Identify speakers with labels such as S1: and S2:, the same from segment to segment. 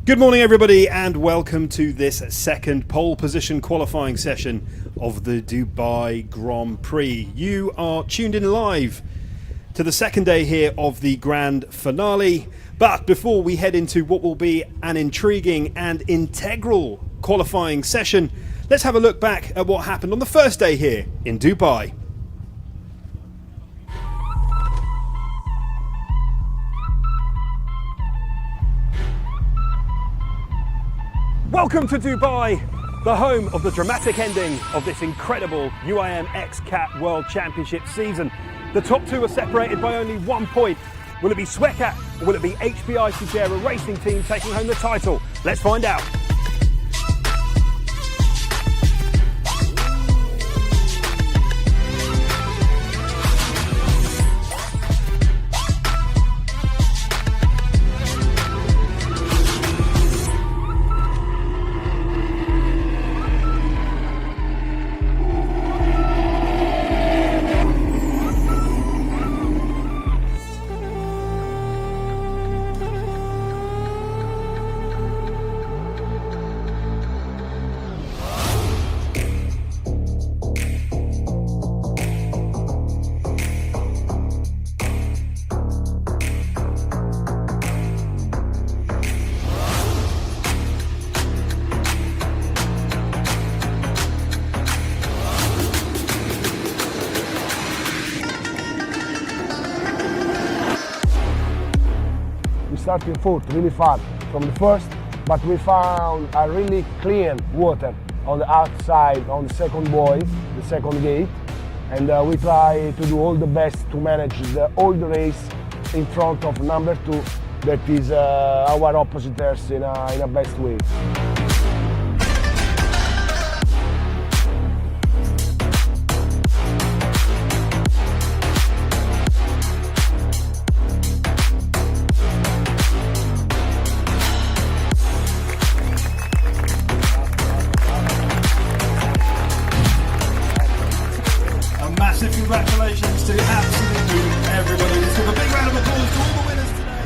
S1: Good morning everybody and welcome to this second pole position qualifying session of the Dubai Grand Prix. You are tuned in live to the second day here of the grand finale. But before we head into what will be an intriguing and integral qualifying session, let's have a look back at what happened on the first day here in Dubai. Welcome to Dubai, the home of the dramatic ending of this incredible UIM Xcat World Championship season. The top two are separated by only 1 point. Will it be Xcat or will it be HBI Sugera Racing Team taking home the title? Let's find out.
S2: We started fourth, really far from the first, but we found a really clean water on the outside, on the second buoy, the second gate, and we try to do all the best to manage all the race in front of number 2, that is our oppositors in a best way.
S1: Massive congratulations to absolutely everybody. Let's give a big round of applause to all the winners today.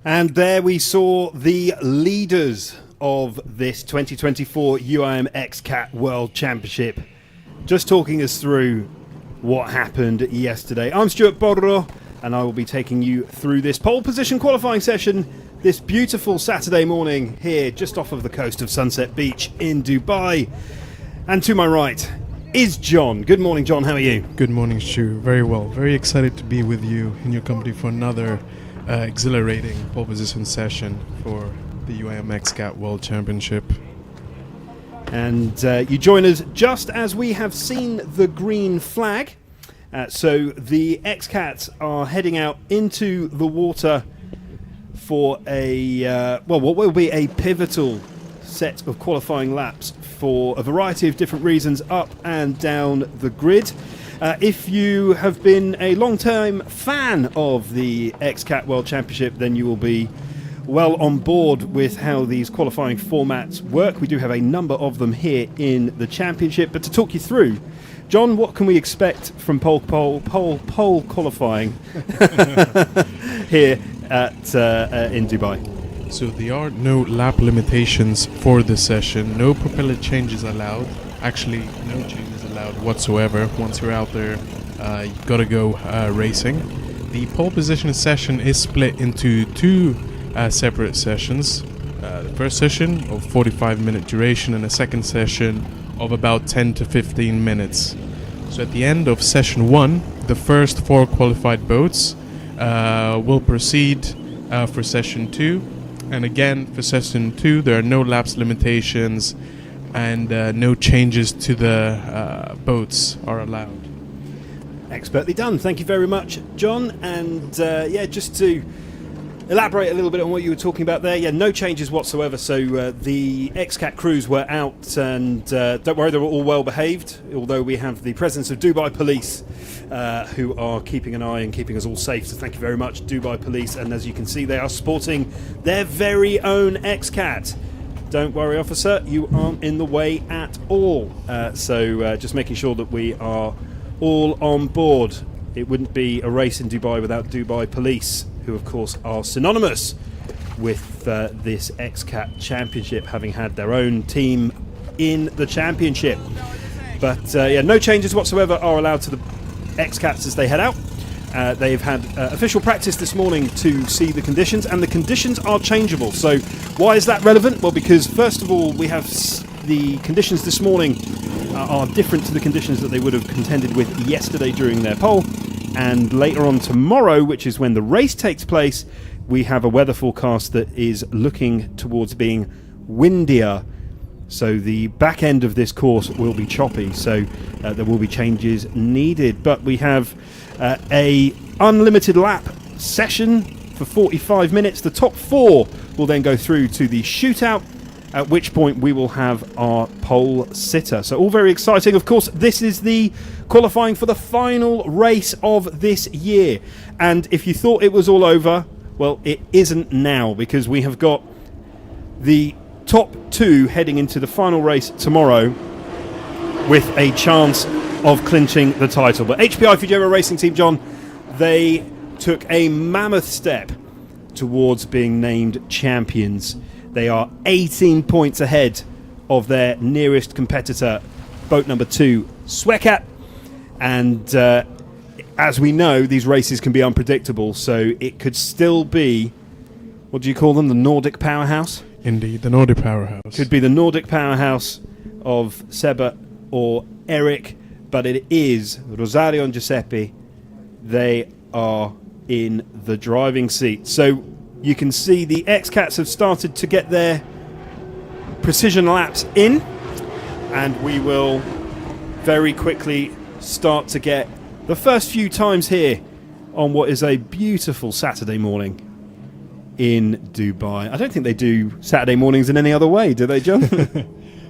S1: And there we saw the leaders of this 2024 UIM Xcat World Championship just talking us through what happened yesterday. I'm Stuart Borro and I will be taking you through this pole position qualifying session this beautiful Saturday morning here just off of the coast of Sunset Beach in Dubai. And to my right is John. Good morning, John. How are you?
S3: Good morning, Stu. Very well. Very excited to be with you in your company for another exhilarating pole position session for the UIM Xcat World Championship.
S1: And you join us just as we have seen the green flag. So the Xcats are heading out into the water for a, what will be a pivotal set of qualifying laps for a variety of different reasons up and down the grid. If you have been a long-term fan of the Xcat World Championship, then you will be well on board with how these qualifying formats work. We do have a number of them here in the championship, but to talk you through, John, what can we expect from pole qualifying here in Dubai?
S3: So there are no lap limitations for this session, no propeller changes allowed, actually no changes allowed whatsoever. Once you're out there, you've got to go racing. The pole position session is split into two separate sessions. The first session of 45-minute duration and a second session of about 10 to 15 minutes. So at the end of session 1, the first 4 qualified boats will proceed for session 2, and again for session 2 there are no laps limitations and no changes to the boats are allowed.
S1: Expertly done. Thank you very much, John. And yeah, just to elaborate a little bit on what you were talking about there. Yeah, no changes whatsoever. So the Xcat crews were out, and don't worry, they were all well behaved. Although we have the presence of Dubai Police, who are keeping an eye and keeping us all safe. So thank you very much, Dubai Police. And as you can see, they are sporting their very own Xcat. Don't worry, officer, you aren't in the way at all. So just making sure that we are all on board. It wouldn't be a race in Dubai without Dubai police, who of course are synonymous with this Xcat Championship, having had their own team in the championship. But no changes whatsoever are allowed to the Xcats as they head out. They've had official practice this morning to see the conditions, and the conditions are changeable. So why is that relevant? Well, because first of all, we have the conditions this morning are different to the conditions that they would have contended with yesterday during their pole. And later on tomorrow, which is when the race takes place, we have a weather forecast that is looking towards being windier. So the back end of this course will be choppy, so there will be changes needed. But we have a unlimited lap session for 45 minutes. The top 4 will then go through to the shootout, at which point we will have our pole sitter. So all very exciting. Of course, this is the qualifying for the final race of this year. And if you thought it was all over, well, it isn't now, because we have got the top 2 heading into the final race tomorrow with a chance of clinching the title. But HPI Fujera Racing Team, John, they took a mammoth step towards being named champions. They are 18 points ahead of their nearest competitor, boat number 2, Xcat. And as we know, these races can be unpredictable, so it could still be, what do you call them, the Nordic powerhouse?
S3: Indeed, the Nordic powerhouse.
S1: Could be the Nordic powerhouse of Seba or Eric, but it is Rosario and Giuseppe. They are in the driving seat. So you can see the Xcats have started to get their precision laps in, and we will very quickly start to get the first few times here on what is a beautiful Saturday morning in Dubai. I don't think they do Saturday mornings in any other way, do they, John?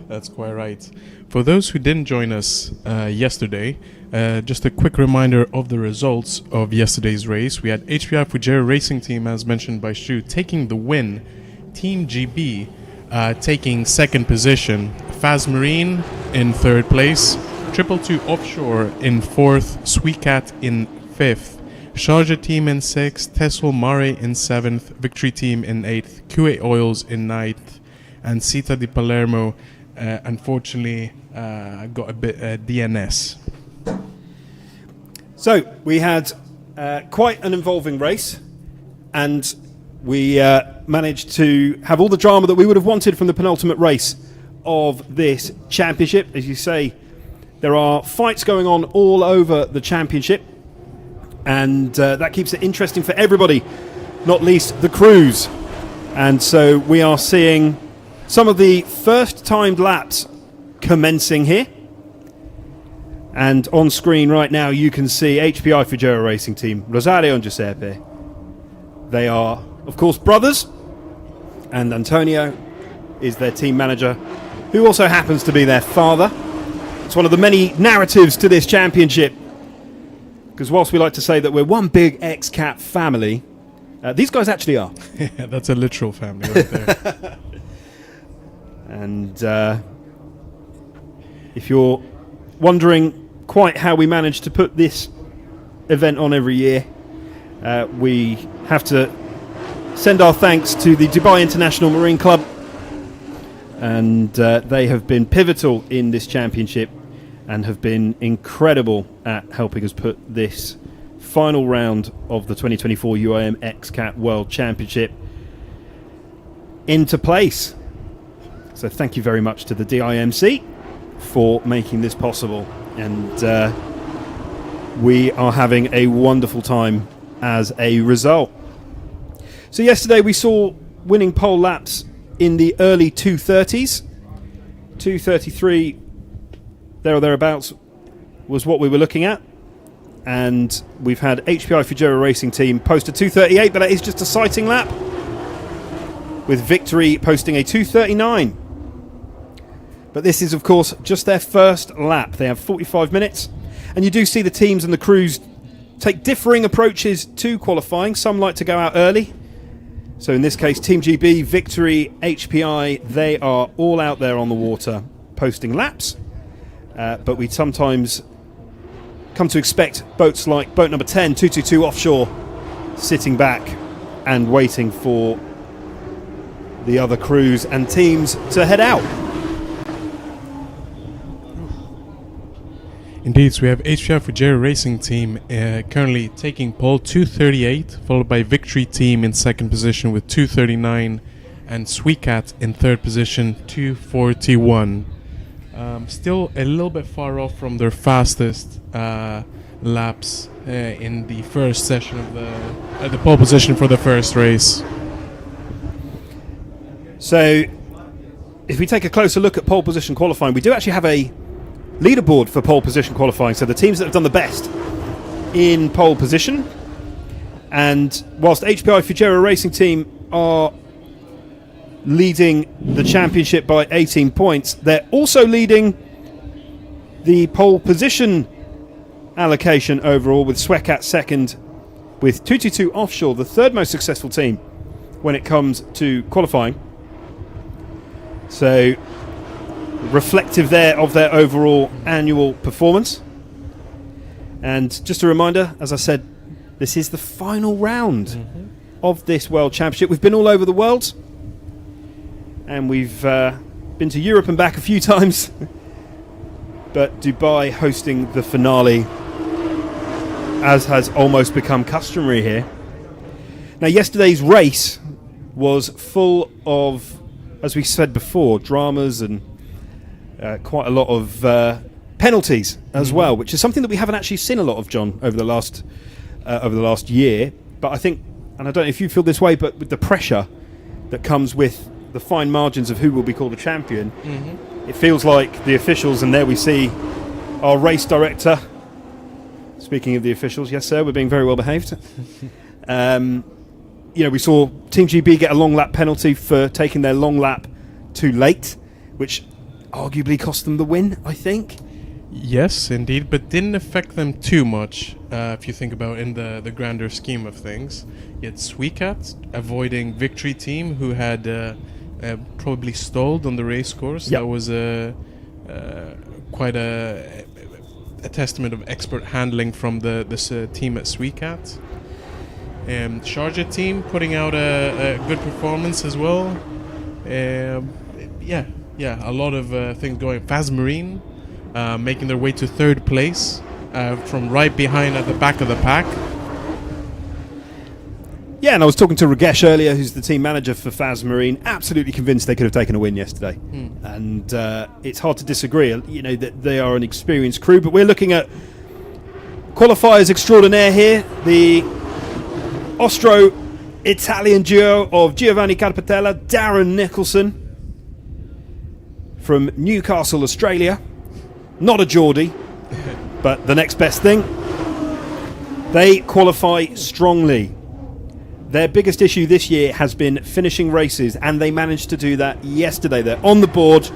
S3: That's quite right. For those who didn't join us yesterday, just a quick reminder of the results of yesterday's race. We had HPI Fujera Racing Team, as mentioned by Stu, taking the win. Team GB taking second position. Faz Marine in third place. 222 Offshore in fourth. Xcat in fifth. Sharjah Team in sixth. Tesla Mare in seventh. Victory Team in eighth. Kuwait Oils in ninth. And Cita di Palermo unfortunately got a bit DNS.
S1: So we had quite an involving race, and we managed to have all the drama that we would have wanted from the penultimate race of this championship. As you say, there are fights going on all over the championship, and that keeps it interesting for everybody, not least the crews. And so we are seeing some of the first timed laps commencing here. And on screen right now you can see HPI Fujera Racing Team, Rosario and Giuseppe. They are, of course, brothers, and Antonio is their team manager, who also happens to be their father. It's one of the many narratives to this championship, because whilst we like to say that we're one big Xcat family, these guys actually are.
S3: Yeah, that's a literal family right there.
S1: And if you're wondering quite how we manage to put this event on every year, we have to send our thanks to the Dubai International Marine Club, and they have been pivotal in this championship and have been incredible at helping us put this final round of the 2024 UIM Xcat World Championship into place. So thank you very much to the DIMC for making this possible, and we are having a wonderful time as a result. So yesterday we saw winning pole laps in the early 230s. 233 there or thereabouts was what we were looking at, and we've had HPI Fujera Racing Team post a 238, but that is just a sighting lap, with Victory posting a 239. But this is, of course, just their first lap. They have 45 minutes. And you do see the teams and the crews take differing approaches to qualifying. Some like to go out early. So in this case, Team GB, Victory, HPI, they are all out there on the water posting laps. But we sometimes come to expect boats like boat number 10, 222 offshore, sitting back and waiting for the other crews and teams to head out.
S3: Indeed, so we have HPI Fujera Racing Team currently taking pole 238, followed by Victory Team in second position with 239, and Sweetcat in third position 241. Still a little bit far off from their fastest laps in the first session of the pole position for the first race.
S1: So if we take a closer look at pole position qualifying, we do actually have a leaderboard for pole position qualifying, so the teams that have done the best in pole position. And whilst HPI Fujera Racing Team are leading the championship by 18 points, they're also leading the pole position allocation overall, with Sweatcat second, with 222 Offshore, the third most successful team when it comes to qualifying. So reflective there of their overall annual performance. And just a reminder, as I said, this is the final round of this World Championship. We've been all over the world, and we've been to Europe and back a few times, but Dubai hosting the finale, as has almost become customary here. Now, yesterday's race was full of, as we said before, dramas and quite a lot of penalties as well, which is something that we haven't actually seen a lot of, John, over the last year. But I think, and I don't know if you feel this way, but with the pressure that comes with the fine margins of who will be called a champion, it feels like the officials, and there we see our race director. Speaking of the officials, yes sir, we're being very well behaved. We saw Team GB get a long lap penalty for taking their long lap too late, which arguably cost them the win, I think.
S3: Yes, indeed, but didn't affect them too much, if you think about in the grander scheme of things. Yet Sweetcat avoiding Victory Team, who had probably stalled on the race course.
S1: Yep.
S3: That was quite a testament of expert handling from this team at Sweetcat. Sharjah Team putting out a good performance as well. A lot of things going. Faz Marine making their way to third place from right behind at the back of the pack.
S1: Yeah, and I was talking to Ragesh earlier, who's the team manager for Faz Marine, absolutely convinced they could have taken a win yesterday. And it's hard to disagree, that they are an experienced crew, but we're looking at qualifiers extraordinaire here. The Austro-Italian duo of Giovanni Carpatella, Darren Nicholson from Newcastle, Australia. Not a Geordie, but the next best thing. They qualify strongly. Their biggest issue this year has been finishing races, and they managed to do that yesterday. They're on the board.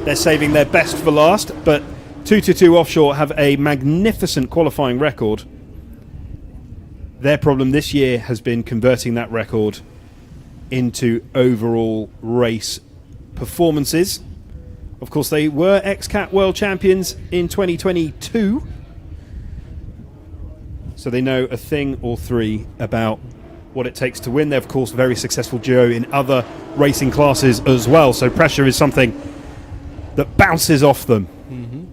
S1: They're saving their best for last, but 222 Offshore have a magnificent qualifying record. Their problem this year has been converting that record into overall race performances. Of course, they were Xcat World Champions in 2022, so they know a thing or three about what it takes to win. They're, of course, a very successful duo in other racing classes as well, so pressure is something that bounces off them.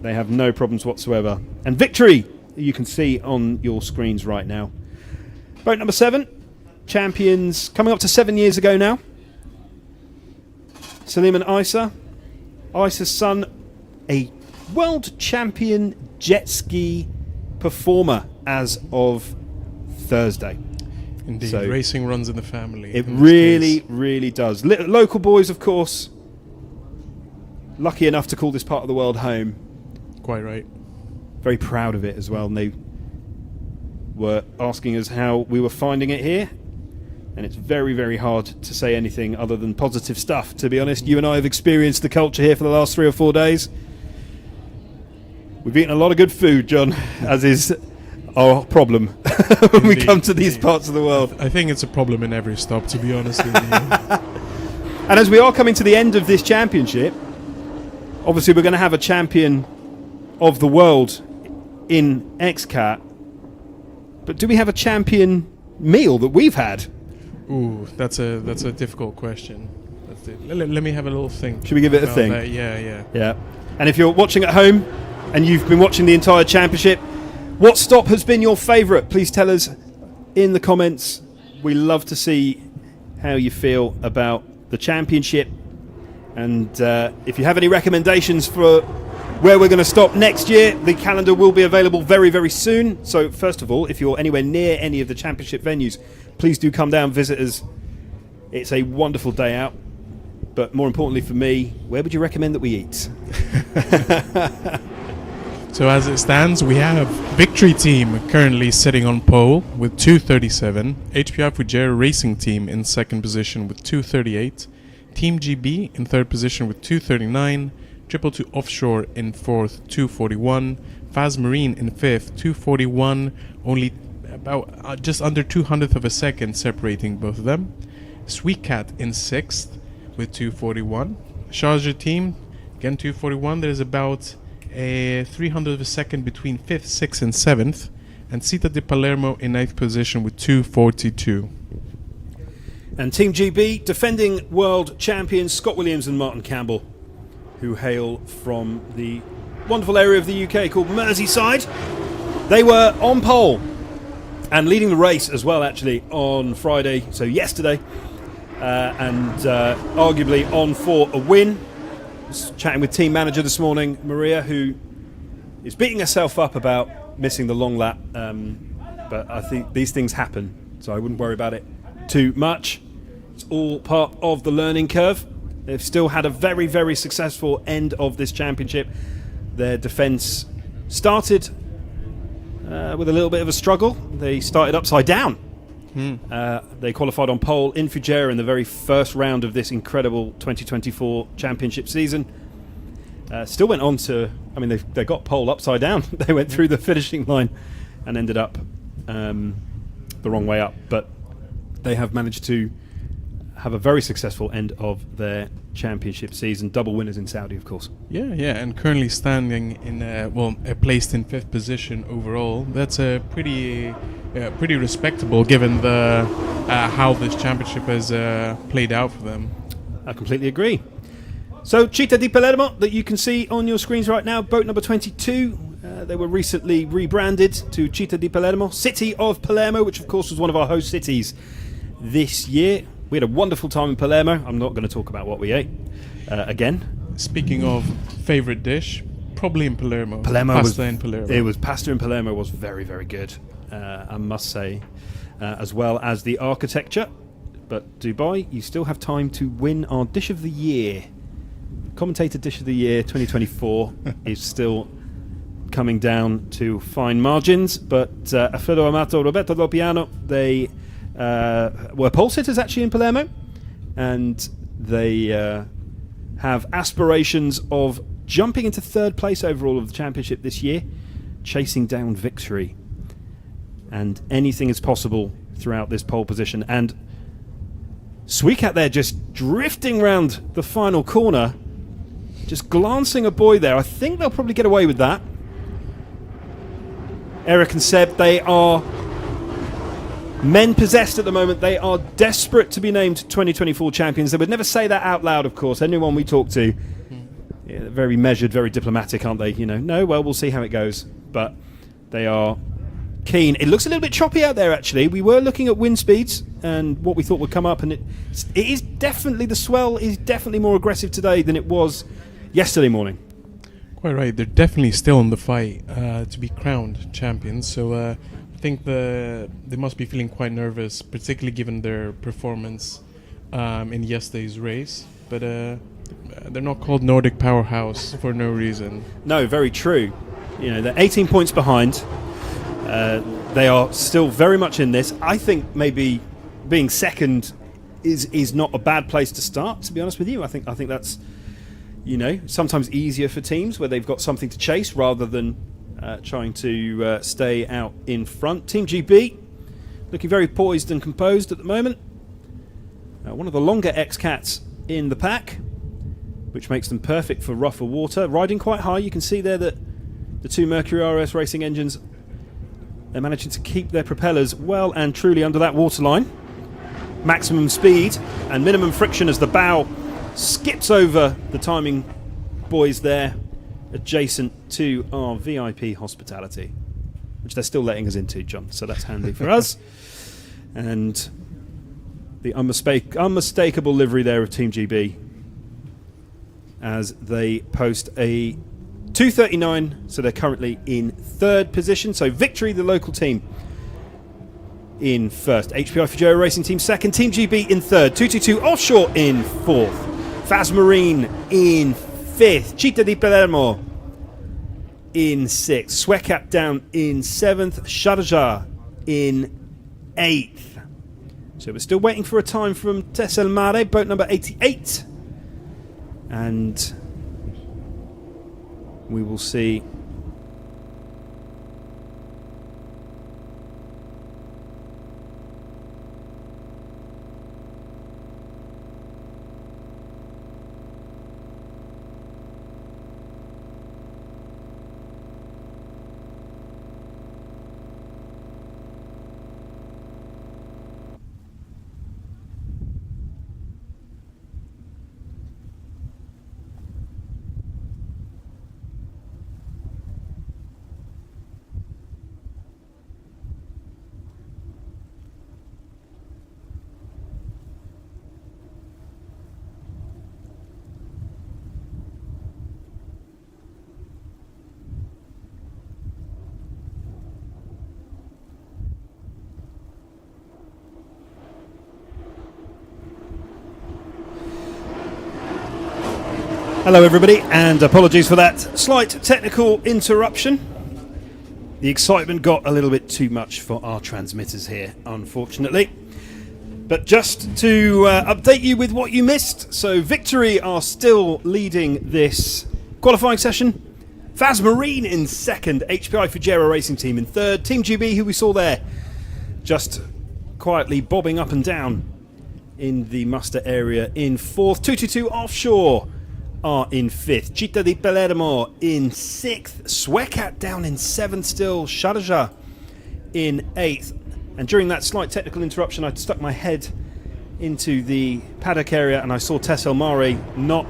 S1: They have no problems whatsoever. And Victory, you can see on your screens right now. Boat number 7, champions coming up to 7 years ago now. Salim and Isa. Isa's son, a world champion jet ski performer as of Thursday.
S3: Indeed,
S1: So
S3: racing runs in the family.
S1: It
S3: in this
S1: really,
S3: case.
S1: really does. Local boys, of course, lucky enough to call this part of the world home.
S3: Quite right.
S1: Very proud of it as well. And they were asking us how we were finding it here. And it's very, very hard to say anything other than positive stuff, to be honest. You and I have experienced the culture here for the last 3 or 4 days. We've eaten a lot of good food, John, as is our problem when we
S3: Indeed,
S1: come to these
S3: indeed.
S1: parts of the world.
S3: I think it's a problem in every stop, to be honest with you.
S1: And as we are coming to the end of this championship, obviously we're going to have a champion of the world in XCAT. But do we have a champion meal that we've had?
S3: Ooh, that's a difficult question. Let me have a little think.
S1: Should we give it a
S3: about
S1: think?
S3: that. Yeah.
S1: Yeah. And if you're watching at home and you've been watching the entire championship, what stop has been your favourite? Please tell us in the comments. We love to see how you feel about the championship. And if you have any recommendations for where we're going to stop next year, the calendar will be available very, very soon. So first of all, if you're anywhere near any of the championship venues, please do come down, visit us. It's a wonderful day out. But more importantly for me, where would you recommend that we eat?
S3: So as it stands, we have Victory Team currently sitting on pole with 237, HPI Fujera Racing Team in second position with 238, Team GB in third position with 239, 222 Offshore in fourth, 241, Faz Marine in fifth, 241, only about just under 200th of a second separating both of them. Sweet Cat in sixth with 241. Sharjah Team, again 241. There's about a 300th of a second between 5th, 6th and 7th. And Città di Palermo in 9th position with 242.
S1: And Team GB, defending world champions Scott Williams and Martin Campbell, who hail from the wonderful area of the UK called Merseyside. They were on pole and leading the race as well, actually, on Friday, so yesterday, and arguably on for a win. I was chatting with team manager this morning, Maria, who is beating herself up about missing the long lap, but I think these things happen, so I wouldn't worry about it too much. It's all part of the learning curve. They've still had a very, very successful end of this championship. Their defence started with a little bit of a struggle. They started upside down. They qualified on pole in Fujera in the very first round of this incredible 2024 championship season. Still went on to, I mean, they got pole upside down. They went through the finishing line and ended up the wrong way up. But they have managed to have a very successful end of their championship season. Double winners in Saudi, of course.
S3: Yeah, and currently standing in, placed in 5th position overall. That's a pretty respectable given the how this championship has played out for them.
S1: I completely agree. So Città di Palermo, that you can see on your screens right now, boat number 22. They were recently rebranded to Città di Palermo, City of Palermo, which of course was one of our host cities this year. We had a wonderful time in Palermo. I'm not going to talk about what we ate again.
S3: Speaking of favourite dish, probably in Palermo.
S1: Pasta
S3: in Palermo.
S1: It was pasta in Palermo was very, very good, I must say, as well as the architecture. But Dubai, you still have time to win our Dish of the Year. Commentator Dish of the Year 2024 is still coming down to fine margins. But Alfredo Amato, Roberto Lopiano, they were pole sitters actually in Palermo, and they have aspirations of jumping into third place overall of the championship this year, chasing down victory. And anything is possible throughout this pole position. And Sweekat there just drifting round the final corner, just glancing a buoy there. I think they'll probably get away with that. Eric and Seb, they are men possessed at the moment. They are desperate to be named 2024 champions. They would never say that out loud, of course. Anyone we talk to, they're very measured, very diplomatic, aren't they? No, well, we'll see how it goes. But they are keen. It looks a little bit choppy out there, actually. We were looking at wind speeds and what we thought would come up, and it is definitely, the swell is definitely more aggressive today than it was yesterday morning.
S3: Quite right. They're definitely still in the fight to be crowned champions. So I think they must be feeling quite nervous, particularly given their performance in yesterday's race. But they're not called Nordic Powerhouse for no reason. No,
S1: very true. They're 18 points behind. They are still very much in this. I think maybe being second is not a bad place to start, to be honest with you. I think that's sometimes easier for teams where they've got something to chase rather than trying to stay out in front. Team GB looking very poised and composed at the moment. One of the longer Xcats in the pack, which makes them perfect for rougher water. Riding quite high, you can see there that the two Mercury RS racing engines, they're managing to keep their propellers well and truly under that waterline. Maximum speed and minimum friction as the bow skips over the timing boys there, adjacent to our VIP hospitality, which they're still letting us into, John, so that's handy for us. And the unmistakable livery there of Team GB as they post a 2:39, so they're currently in third position. So Victory, the local team, in first. HPI Fujero Racing Team second. Team GB in third. 222 Offshore in fourth. Faz Marine in fifth. Città di Palermo in sixth. Swecap down in seventh. Sharjah in eighth. So we're still waiting for a time from Tessel Mare, boat number 88. And we will see. Hello everybody, and apologies for that slight technical interruption. The excitement got a little bit too much for our transmitters here, unfortunately. But just to update you with what you missed, so Victory are still leading this qualifying session. Faz Marine in second, HPI Fujero Racing Team in third, Team GB, who we saw there, just quietly bobbing up and down in the muster area in fourth. 222 Offshore are in fifth. Città di Palermo in sixth. Swecap down in seventh still. Sharjah in eighth. And during that slight technical interruption, I stuck my head into the paddock area and I saw Tessel Mare not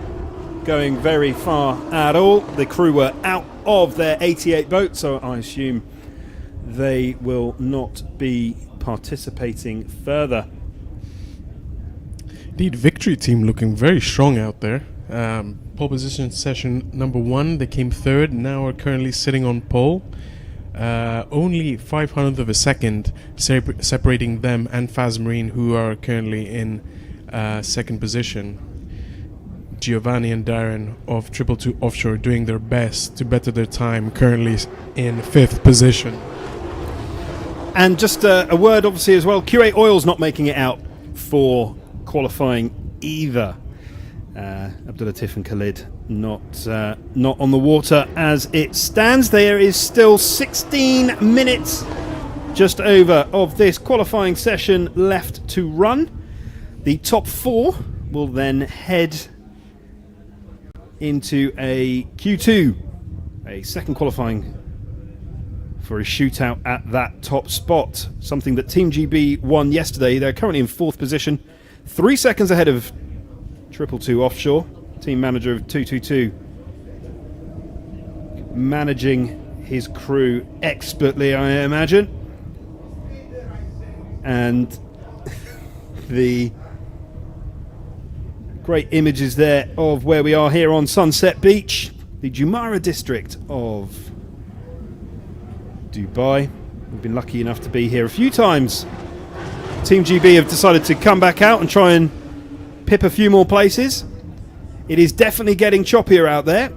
S1: going very far at all. The crew were out of their 88 boat, so I assume they will not be participating further.
S3: Indeed, Victory Team looking very strong out there. Pole position session number 1, they came third, now are currently sitting on pole. Only 500th of a second separating them and Faz Marine, who are currently in second position. Giovanni and Darren of 222 Offshore doing their best to better their time, currently in fifth position.
S1: And just a word obviously as well, Q8 Oil's not making it out for qualifying either. Abdulatif and Khalid not on the water as it stands. There is still 16 minutes just over of this qualifying session left to run. The top 4 will then head into a Q2, a second qualifying for a shootout at that top spot, something that Team GB won yesterday. They're currently in 4th position, 3 seconds ahead of 222 Offshore, team manager of 222, managing his crew expertly, I imagine. And the great images there of where we are here on Sunset Beach, the Jumeirah district of Dubai. We've been lucky enough to be here a few times. Team GB have decided to come back out and try and pip a few more places. It is definitely getting choppier out there.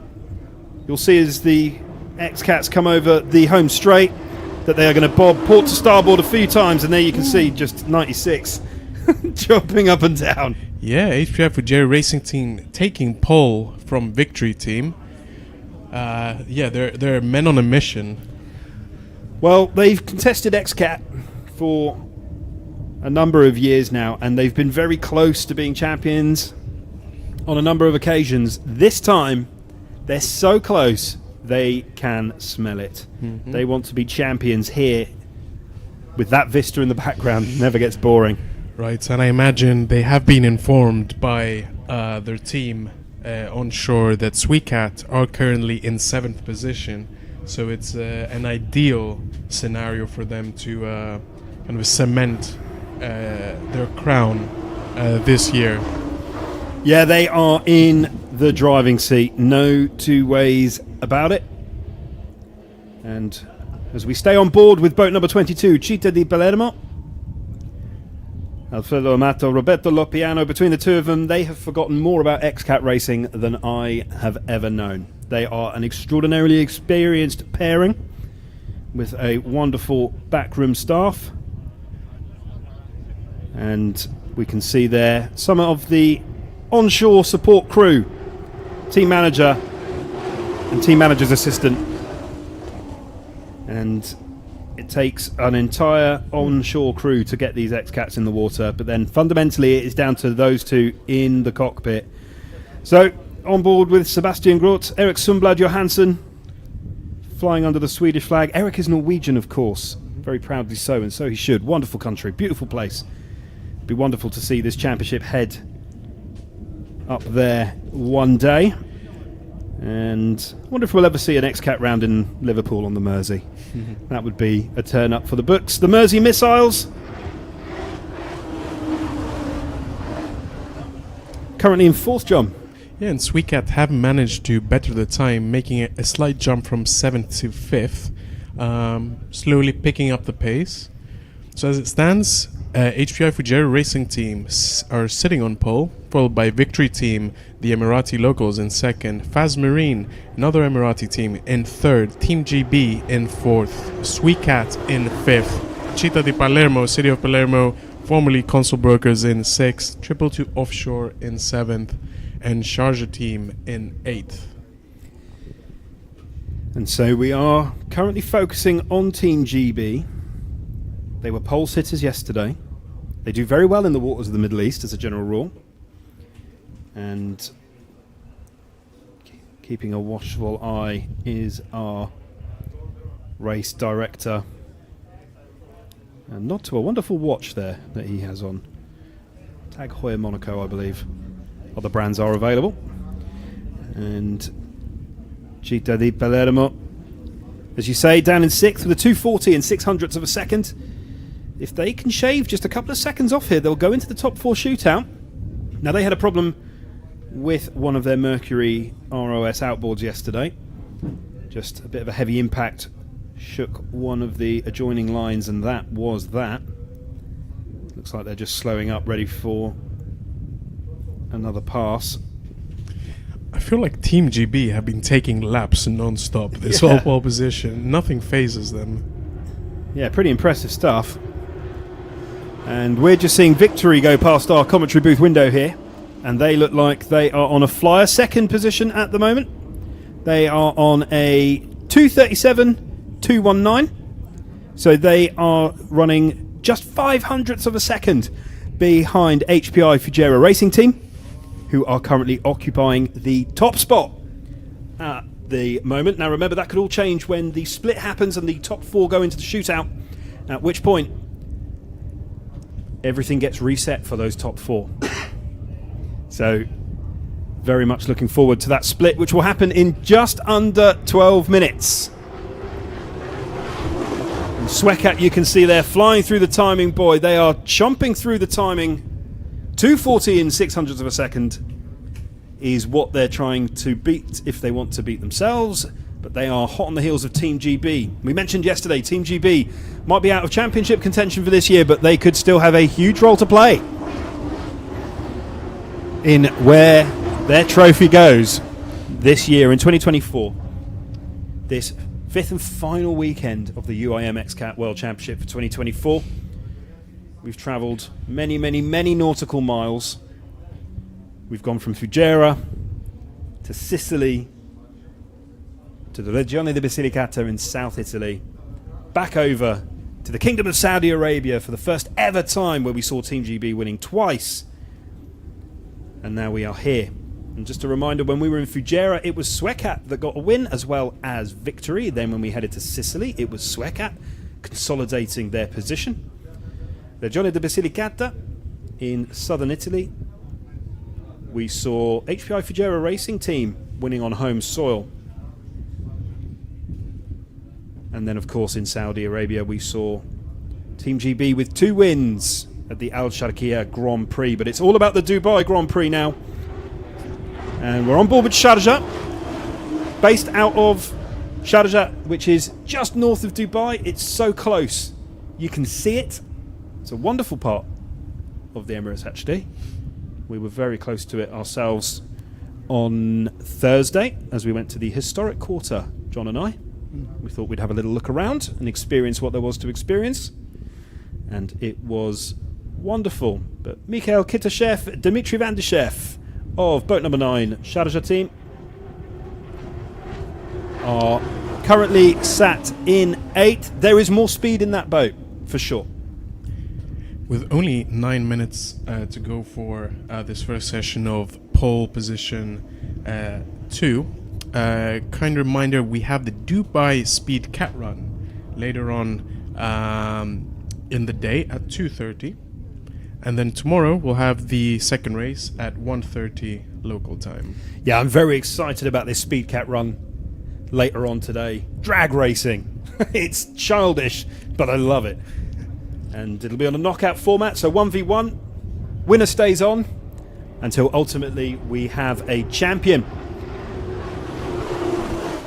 S1: You'll see as the Xcats come over the home straight that they are going to bob port to starboard a few times, and there you can see just 96 chopping up and down.
S3: Yeah, HPI Fujero Racing Team taking pole from Victory Team. They're men on a mission.
S1: Well, they've contested Xcat for a number of years now, and they've been very close to being champions on a number of occasions. This time, they're so close, they can smell it.
S3: Mm-hmm.
S1: They want to be champions here. With that vista in the background, never gets boring.
S3: Right, and I imagine they have been informed by their team onshore that Sweetcat are currently in 7th position. So it's an ideal scenario for them to kind of cement their crown this year.
S1: Yeah, they are in the driving seat. No two ways about it. And as we stay on board with boat number 22, Città di Palermo, Alfredo Amato, Roberto Lopiano, between the two of them, they have forgotten more about Xcat racing than I have ever known. They are an extraordinarily experienced pairing with a wonderful backroom staff. And we can see there some of the onshore support crew, team manager and team manager's assistant. And it takes an entire onshore crew to get these Xcats in the water, but then fundamentally it is down to those two in the cockpit. So on board with Sebastian Groth, Erik Sundblad Johansson, flying under the Swedish flag. Erik is Norwegian, of course, very proudly so, and so he should. Wonderful country, beautiful place. It'd be wonderful to see this championship head up there one day. And I wonder if we'll ever see an Xcat round in Liverpool on the Mersey. That would be a turn up for the books. The Mersey missiles currently in 4th, John.
S3: Yeah, and Sweetcat have managed to better the time, making a slight jump from 7th to 5th, slowly picking up the pace. So as it stands, HPI Fujairah Racing Team are sitting on pole, followed by Victory Team, the Emirati locals, in 2nd, Faz Marine, another Emirati team, in 3rd, Team GB in 4th, Sweetcat in 5th, Città di Palermo, City of Palermo, formerly Consul Brokers, in 6th, Triple Two Offshore in 7th, and Sharjah Team in 8th.
S1: And so we are currently focusing on Team GB. They were pole sitters yesterday. They do very well in the waters of the Middle East as a general rule. And keeping a watchful eye is our race director. And not to a wonderful watch there that he has on. Tag Heuer Monaco, I believe. Other brands are available. And Città di Palermo, as you say, down in 6th with a 240 and 600ths of a second. If they can shave just a couple of seconds off here, they'll go into the top 4 shootout. Now, they had a problem with one of their Mercury ROS outboards yesterday. Just a bit of a heavy impact shook one of the adjoining lines, and that was that. Looks like they're just slowing up, ready for another pass.
S3: I feel like Team GB have been taking laps non-stop this whole pole position. Nothing phases them.
S1: Yeah, pretty impressive stuff. And we're just seeing Victory go past our commentary booth window here. And they look like they are on a flyer. 2nd position at the moment. They are on a 2:37.219. So they are running just 500ths of a second behind HPI Fujairah Racing Team, who are currently occupying the top spot at the moment. Now remember, that could all change when the split happens and the top 4 go into the shootout, at which point everything gets reset for those top 4. So very much looking forward to that split, which will happen in just under 12 minutes. And Sweatcat, you can see there, flying through the timing. Boy, they are chomping through the timing. 240 in 600ths of a second is what they're trying to beat if they want to beat themselves. But they are hot on the heels of Team GB. We mentioned yesterday, Team GB might be out of championship contention for this year, but they could still have a huge role to play in where their trophy goes this year in 2024. This 5th and final weekend of the UIM Xcat World Championship for 2024. We've travelled many, many, many nautical miles. We've gone from Fujairah to Sicily to the Regione di Basilicata in South Italy, back over to the Kingdom of Saudi Arabia for the first ever time where we saw Team GB winning twice. And now we are here. And just a reminder, when we were in Fujairah, it was Xcat that got a win as well as victory. Then when we headed to Sicily, it was Xcat consolidating their position. Regione di Basilicata in southern Italy, we saw HPI Fujairah Racing Team winning on home soil. And then, of course, in Saudi Arabia, we saw Team GB with 2 wins at the Al Sharqiya Grand Prix. But it's all about the Dubai Grand Prix now. And we're on board with Sharjah, based out of Sharjah, which is just north of Dubai. It's so close. You can see it. It's a wonderful part of the Emirates, actually. We were very close to it ourselves on Thursday as we went to the historic quarter, John and I. We thought we'd have a little look around and experience what there was to experience. And it was wonderful. But Mikhail Kitashev, Dmitry Vandyshev of boat number 9, Sharjah team, are currently sat in 8th. There is more speed in that boat, for sure.
S3: With only 9 minutes to go for this first session of pole position 2, kind reminder, we have the Dubai Speed Cat Run later on in the day at 2:30, and then tomorrow we'll have the second race at 1:30 local time.
S1: Yeah, I'm very excited about this Speed Cat Run later on today. Drag racing. It's childish, but I love it. And it'll be on a knockout format, so 1v1. Winner stays on until ultimately we have a champion.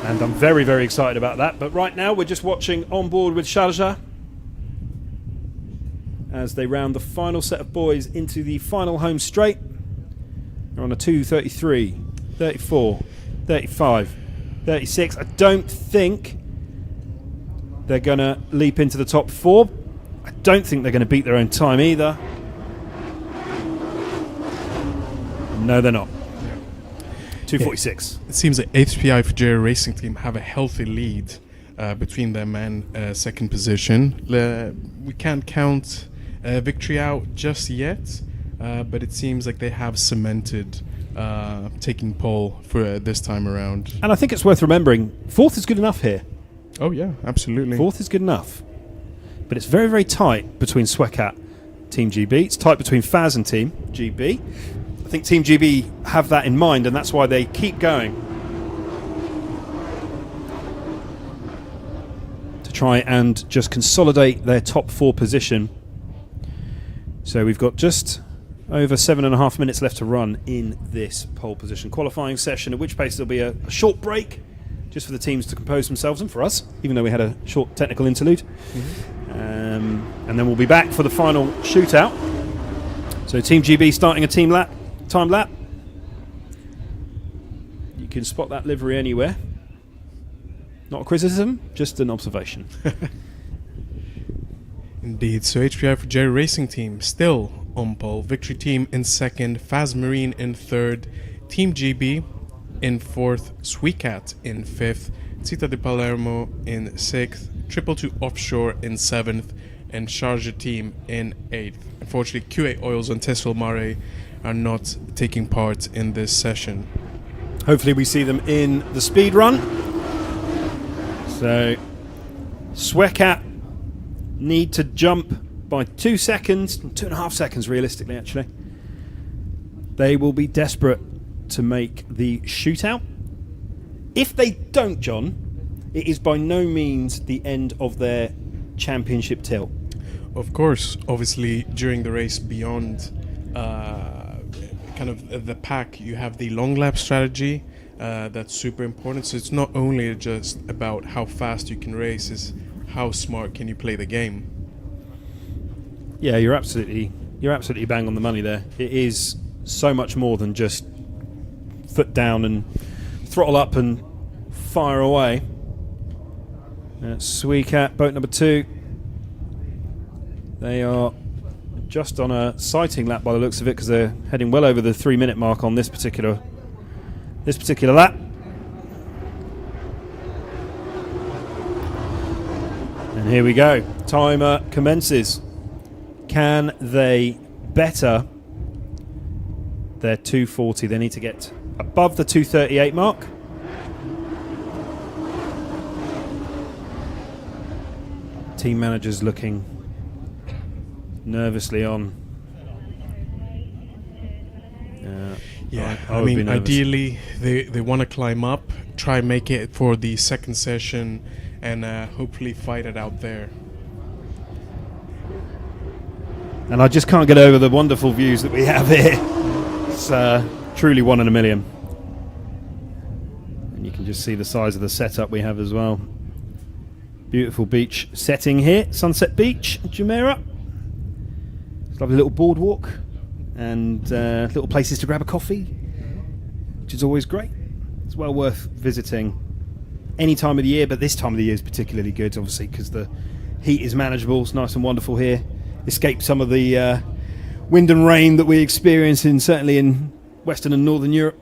S1: And I'm very, very excited about that. But right now we're just watching on board with Sharjah as they round the final set of boys into the final home straight. They're on a 2:33, 34, 35, 36. I don't think they're going to leap into the top 4. I don't think they're going to beat their own time either. No, they're not. 2:46.
S3: It seems that HPI Fujairah Racing Team have a healthy lead between them and second position. We can't count victory out just yet, but it seems like they have cemented taking pole for this time around.
S1: And I think it's worth remembering, 4th is good enough here.
S3: Oh yeah, absolutely.
S1: 4th is good enough. But it's very, very tight between Xcat, Team GB. It's tight between Faz and Team GB. I think Team GB have that in mind, and that's why they keep going to try and just consolidate their top 4 position. So we've got just over 7.5 minutes left to run in this pole position qualifying session, at which pace there'll be a short break just for the teams to compose themselves, and for us, even though we had a short technical interlude. And then we'll be back for the final shootout. So Team GB starting a time lap. You can spot that livery anywhere. Not a criticism, just an observation.
S3: Indeed. So HPI Fujairah Racing Team still on pole. Victory Team in second. Faz Marine in third. Team GB in fourth. Xcat in fifth. Città di Palermo in sixth. 222 Offshore in seventh. And Sharjah Team in eighth. Unfortunately, QA Oils and Tesla Mare are not taking part in this session.
S1: Hopefully we see them in the speed run. So Xcat need to jump by 2 seconds, 2.5 seconds realistically actually. They will be desperate to make the shootout. If they don't, John, it is by no means the end of their championship tilt.
S3: Of course, obviously during the race beyond kind of the pack, you have the long lap strategy. That's super important. So it's not only just about how fast you can race, it's how smart can you play the game.
S1: Yeah, you're absolutely bang on the money there. It is so much more than just foot down and throttle up and fire away. Xcat, boat number 2. They are just on a sighting lap by the looks of it, because they're heading well over the 3-minute mark on this particular lap. And here we go. Timer commences. Can they better their 240? They need to get above the 238 mark. Team manager's looking nervously on.
S3: Yeah,
S1: I
S3: I
S1: would be
S3: mean,
S1: nervous.
S3: ideally, they want to climb up, try and make it for the second session, and hopefully fight it out there.
S1: And I just can't get over the wonderful views that we have here. It's truly one in a million. And you can just see the size of the setup we have as well. Beautiful beach setting here, Sunset Beach, Jumeirah. It's a lovely little boardwalk and little places to grab a coffee, which is always great. It's well worth visiting any time of the year, but this time of the year is particularly good, obviously, because the heat is manageable. It's nice and wonderful here. Escape some of the wind and rain that we experience certainly in Western and Northern Europe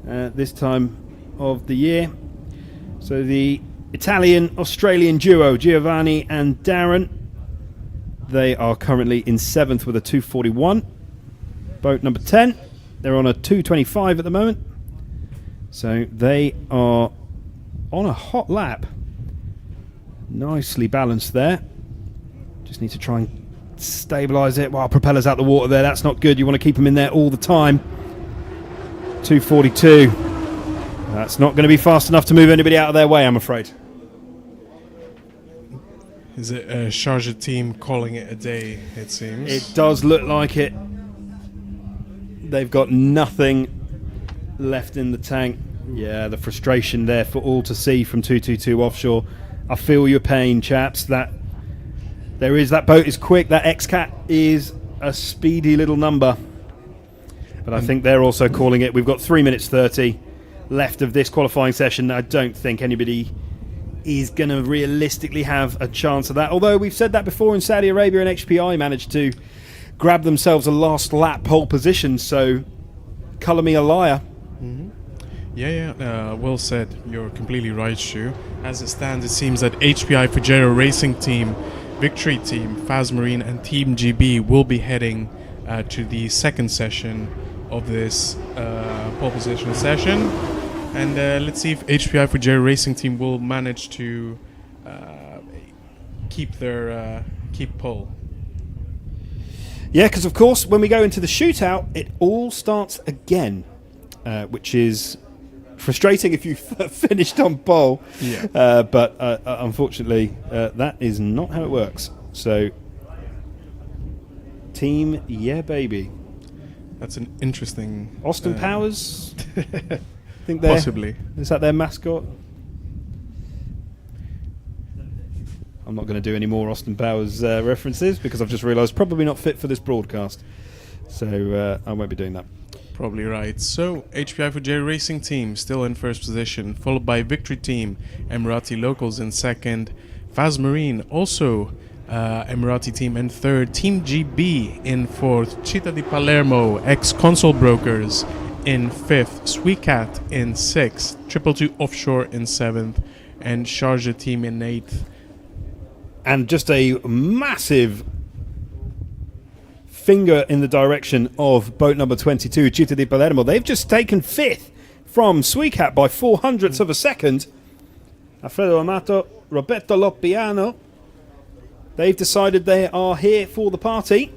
S1: this time of the year. So the Italian-Australian duo, Giovanni and Darren, they are currently in 7th with a 241. Boat number 10, they're on a 225 at the moment. So they are on a hot lap. Nicely balanced there. Just need to try and stabilise it. Wow, propellers out the water there. That's not good. You want to keep them in there all the time. 242. That's not going to be fast enough to move anybody out of their way, I'm afraid.
S3: Is it a Sharjah team calling it a day, it seems?
S1: It does look like it. They've got nothing left in the tank. Yeah, the frustration there for all to see from 222 offshore. I feel your pain, chaps. That boat is quick. That Xcat is a speedy little number. But I think they're also calling it. We've got 3 minutes 30 left of this qualifying session. I don't think anybody is going to realistically have a chance of that. Although we've said that before in Saudi Arabia, and HPI managed to grab themselves a last lap pole position. So, colour me a liar.
S3: Mm-hmm. Yeah, well said. You're completely right, Shu. As it stands, it seems that HPI Fujairah Racing Team, Victory Team, Faz Marine, and Team GB will be heading to the second session of this pole position session. And let's see if HPI Fujairah Racing Team will manage to keep pole.
S1: Yeah, because of course, when we go into the shootout, it all starts again, which is frustrating if you finished on pole.
S3: Yeah.
S1: But unfortunately, that is not how it works. So, team, yeah, baby.
S3: That's an interesting...
S1: Austin Powers? I think
S3: possibly.
S1: Is that their mascot? I'm not going to do any more Austin Powers references because I've just realised probably not fit for this broadcast. So I won't be doing that.
S3: Probably right. So, HPI Fujairah Racing Team still in first position, followed by Victory Team, Emirati Locals in second, Faz Marine also Emirati Team in third, Team GB in fourth, Città di Palermo, ex-Console Brokers in fifth, Sweetcat in sixth, 222 Offshore in seventh, and Sharjah Team in eighth.
S1: And just a massive finger in the direction of boat number 22, Città di Palermo. They've just taken fifth from Sweetcat by 0.04 of a second. Alfredo Amato, Roberto Loppiano. They've decided they are here for the party.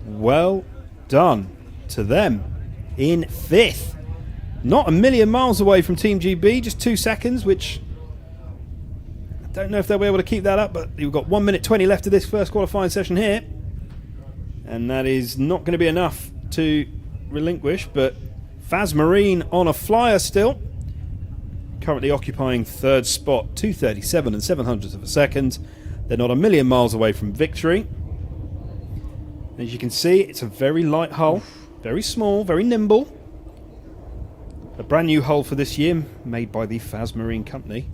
S1: Well done to them in fifth. Not a million miles away from Team GB, just 2 seconds, which I don't know if they'll be able to keep that up, but you've got 1 minute 20 left of this first qualifying session here. And that is not going to be enough to relinquish, but Faz Marine on a flyer still. Currently occupying third spot, 2:37 and 700ths of a second. They're not a million miles away from victory. As you can see, it's a very light hull, very small, very nimble. A brand new hull for this year, made by the Faz Marine Company.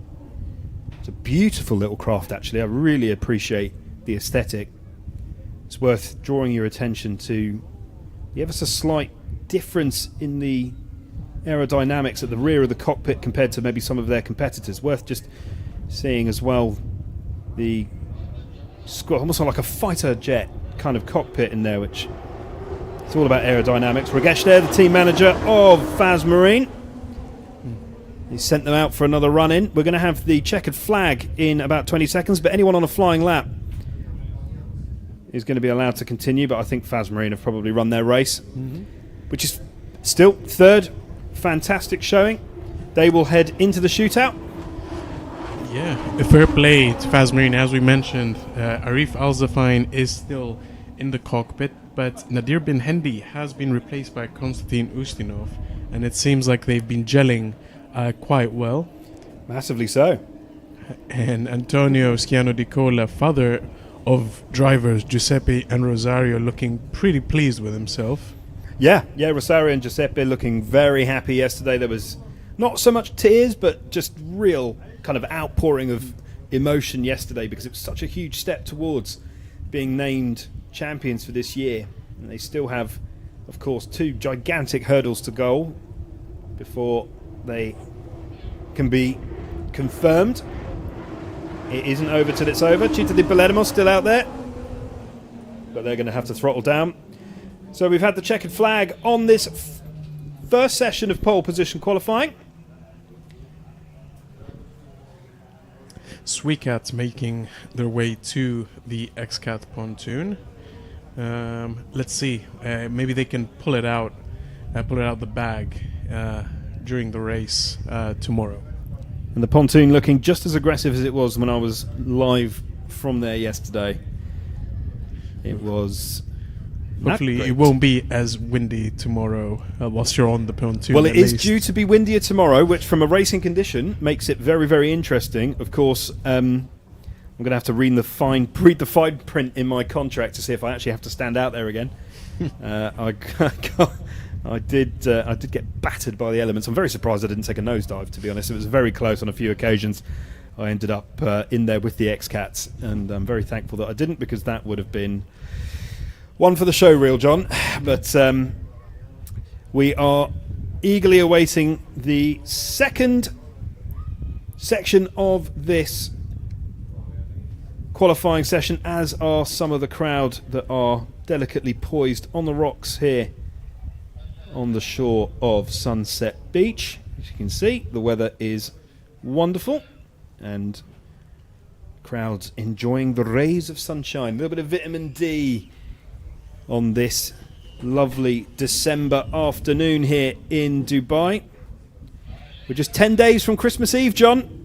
S1: It's a beautiful little craft, actually. I really appreciate the aesthetic. It's worth drawing your attention to the ever so slight difference in the aerodynamics at the rear of the cockpit compared to maybe some of their competitors. Worth just Seeing as well the almost like a fighter jet kind of cockpit in there, which it's all about aerodynamics. Ragesh there, the team manager of Faz Marine. He sent them out for another run in. We're going to have the checkered flag in about 20 seconds, but anyone on a flying lap is going to be allowed to continue. But I think Faz Marine have probably run their race, which is still third. Fantastic showing. They will head into the shootout.
S3: Yeah, a fair play to Faz Marine. As we mentioned, Arif Al-Zafain is still in the cockpit, but Nadir bin Hendi has been replaced by Konstantin Ustinov, and it seems like they've been gelling quite well.
S1: Massively so.
S3: And Antonio Schiano Di Cola, father of drivers Giuseppe and Rosario, looking pretty pleased with himself.
S1: Yeah, Rosario and Giuseppe looking very happy yesterday. There was not so much tears, but just real kind of outpouring of emotion yesterday, because it was such a huge step towards being named champions for this year. And they still have, of course, 2 gigantic hurdles to go before they can be confirmed. It isn't over till it's over. Città di Palermo still out there, but they're going to have to throttle down. So we've had the checkered flag on this first session of pole position qualifying.
S3: Xcat making their way to the Xcat pontoon. Let's see, maybe they can pull it out the bag during the race tomorrow.
S1: And the pontoon looking just as aggressive as it was when I was live from there yesterday. It was...
S3: Hopefully it won't be as windy tomorrow whilst you're on the pontoon.
S1: Well, it is due to be windier tomorrow, which from a racing condition makes it very, very interesting. Of course, I'm going to have to read the fine print in my contract to see if I actually have to stand out there again. I did get battered by the elements. I'm very surprised I didn't take a nosedive, to be honest. It was very close on a few occasions. I ended up in there with the Xcats, and I'm very thankful that I didn't, because that would have been one for the show reel, John. But we are eagerly awaiting the second section of this qualifying session, as are some of the crowd that are delicately poised on the rocks here on the shore of Sunset Beach. As you can see, the weather is wonderful, and crowds enjoying the rays of sunshine. A little bit of vitamin D on this lovely December afternoon here in Dubai. We're just 10 days from Christmas Eve, John.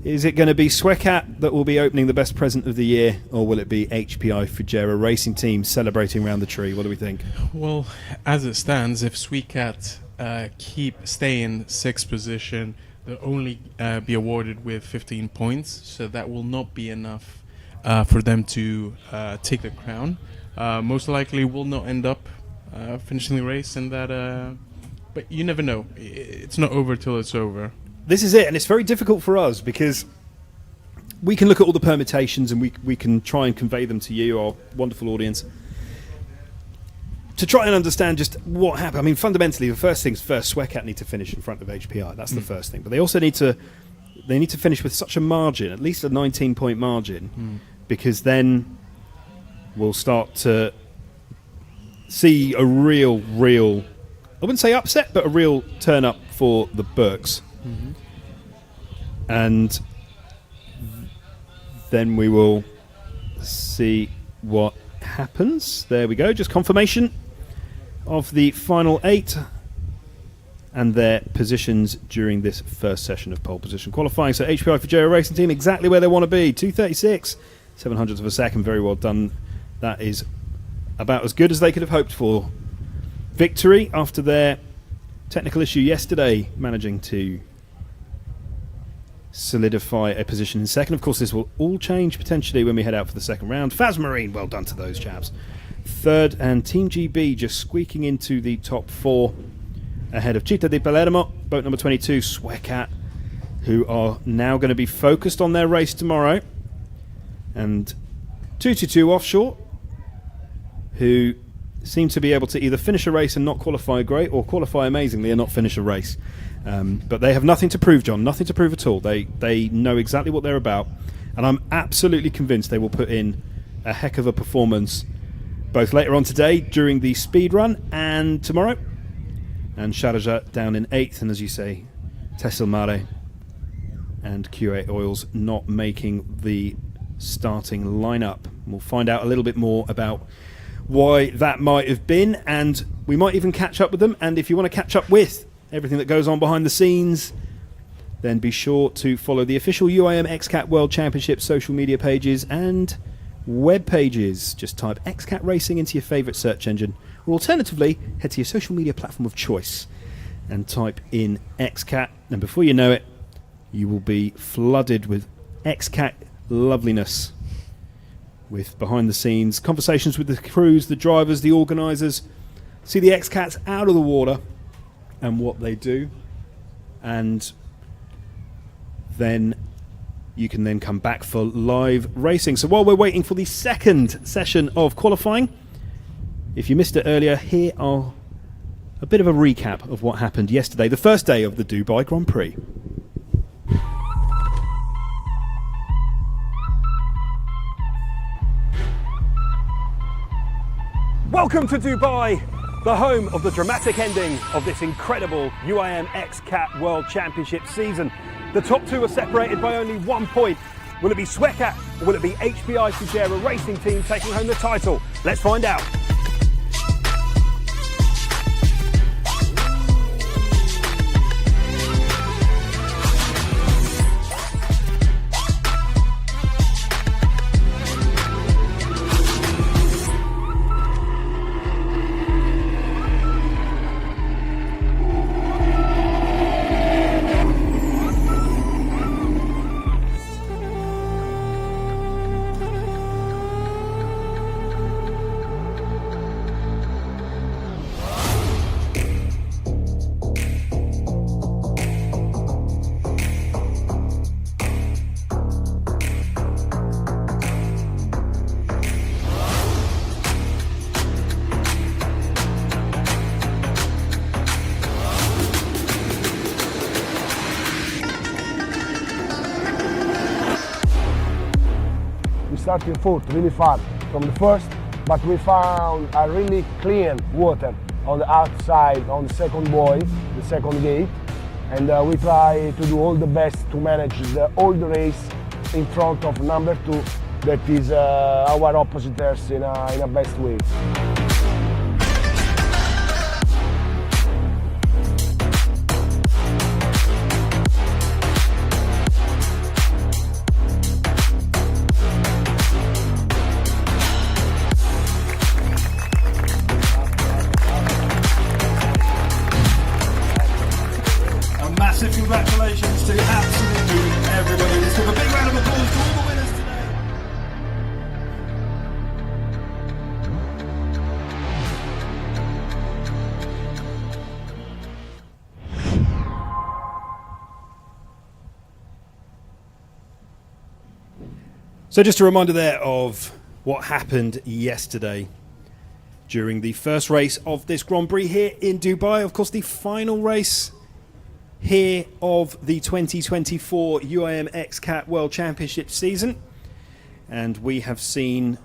S1: Is it going to be Xcat that will be opening the best present of the year, or will it be HPI Fujera Racing Team celebrating around the tree? What do we think?
S3: Well, as it stands, if Xcat stay in 6th position, they'll only be awarded with 15 points, so that will not be enough for them to take the crown. Most likely will not end up finishing the race, and that but you never know. It's not over till it's over.
S1: This is it, and it's very difficult for us, because we can look at all the permutations and we can try and convey them to you, our wonderful audience, to try and understand just what happened. I mean, fundamentally, the first things first, Xcat need to finish in front of HPI. That's the first thing. But they also need to finish with such a margin, at least a 19-point margin, because then we'll start to see a real, I wouldn't say upset, but a real turn up for the Burks. And then we will see what happens. There we go, just confirmation of the final 8 and their positions during this first session of pole position qualifying. So HPI Fujera Racing Team exactly where they want to be, 236, 700ths of a second, very well done. That is about as good as they could have hoped for. Victory after their technical issue yesterday, managing to solidify a position in second. Of course, this will all change potentially when we head out for the second round. Faz Marine, well done to those chaps. Third, and Team GB just squeaking into the top 4 ahead of Città di Palermo, boat number 22, Xcat, who are now going to be focused on their race tomorrow, and 222 Offshore, who seem to be able to either finish a race and not qualify great, or qualify amazingly and not finish a race. But they have nothing to prove, John. Nothing to prove at all. They know exactly what they're about, and I'm absolutely convinced they will put in a heck of a performance both later on today during the speed run and tomorrow. And Sharjah down in 8th, and as you say, Tessil Mare and Q8 Oils not making the starting lineup. We'll find out a little bit more about why that might have been, and we might even catch up with them. And if you want to catch up with everything that goes on behind the scenes, then be sure to follow the official UIM Xcat World Championship social media pages and web pages. Just type Xcat Racing into your favourite search engine, or alternatively head to your social media platform of choice and type in Xcat, and before you know it, you will be flooded with Xcat loveliness, with behind the scenes conversations with the crews, the drivers, the organisers, see the Xcats out of the water and what they do, and then you can then come back for live racing. So while we're waiting for the second session of qualifying, if you missed it earlier, here are a bit of a recap of what happened yesterday, the first day of the Dubai Grand Prix. Welcome to Dubai, the home of the dramatic ending of this incredible UIM Xcat World Championship season. The top two are separated by only 1 point. Will it be Xcat or will it be HPI Fujera Racing Team taking home the title? Let's find out.
S2: Starting fourth, really far from the first, but we found a really clean water on the outside, on the second buoy, the second gate, and we try to do all the best to manage all the race in front of number 2, that is our oppositors in a best way.
S1: Massive congratulations to absolutely everybody. Let's give a big round of applause to all the winners today. So just a reminder there of what happened yesterday during the first race of this Grand Prix here in Dubai. Of course, the final race here of the 2024 UIM Xcat World Championship season, and we have seen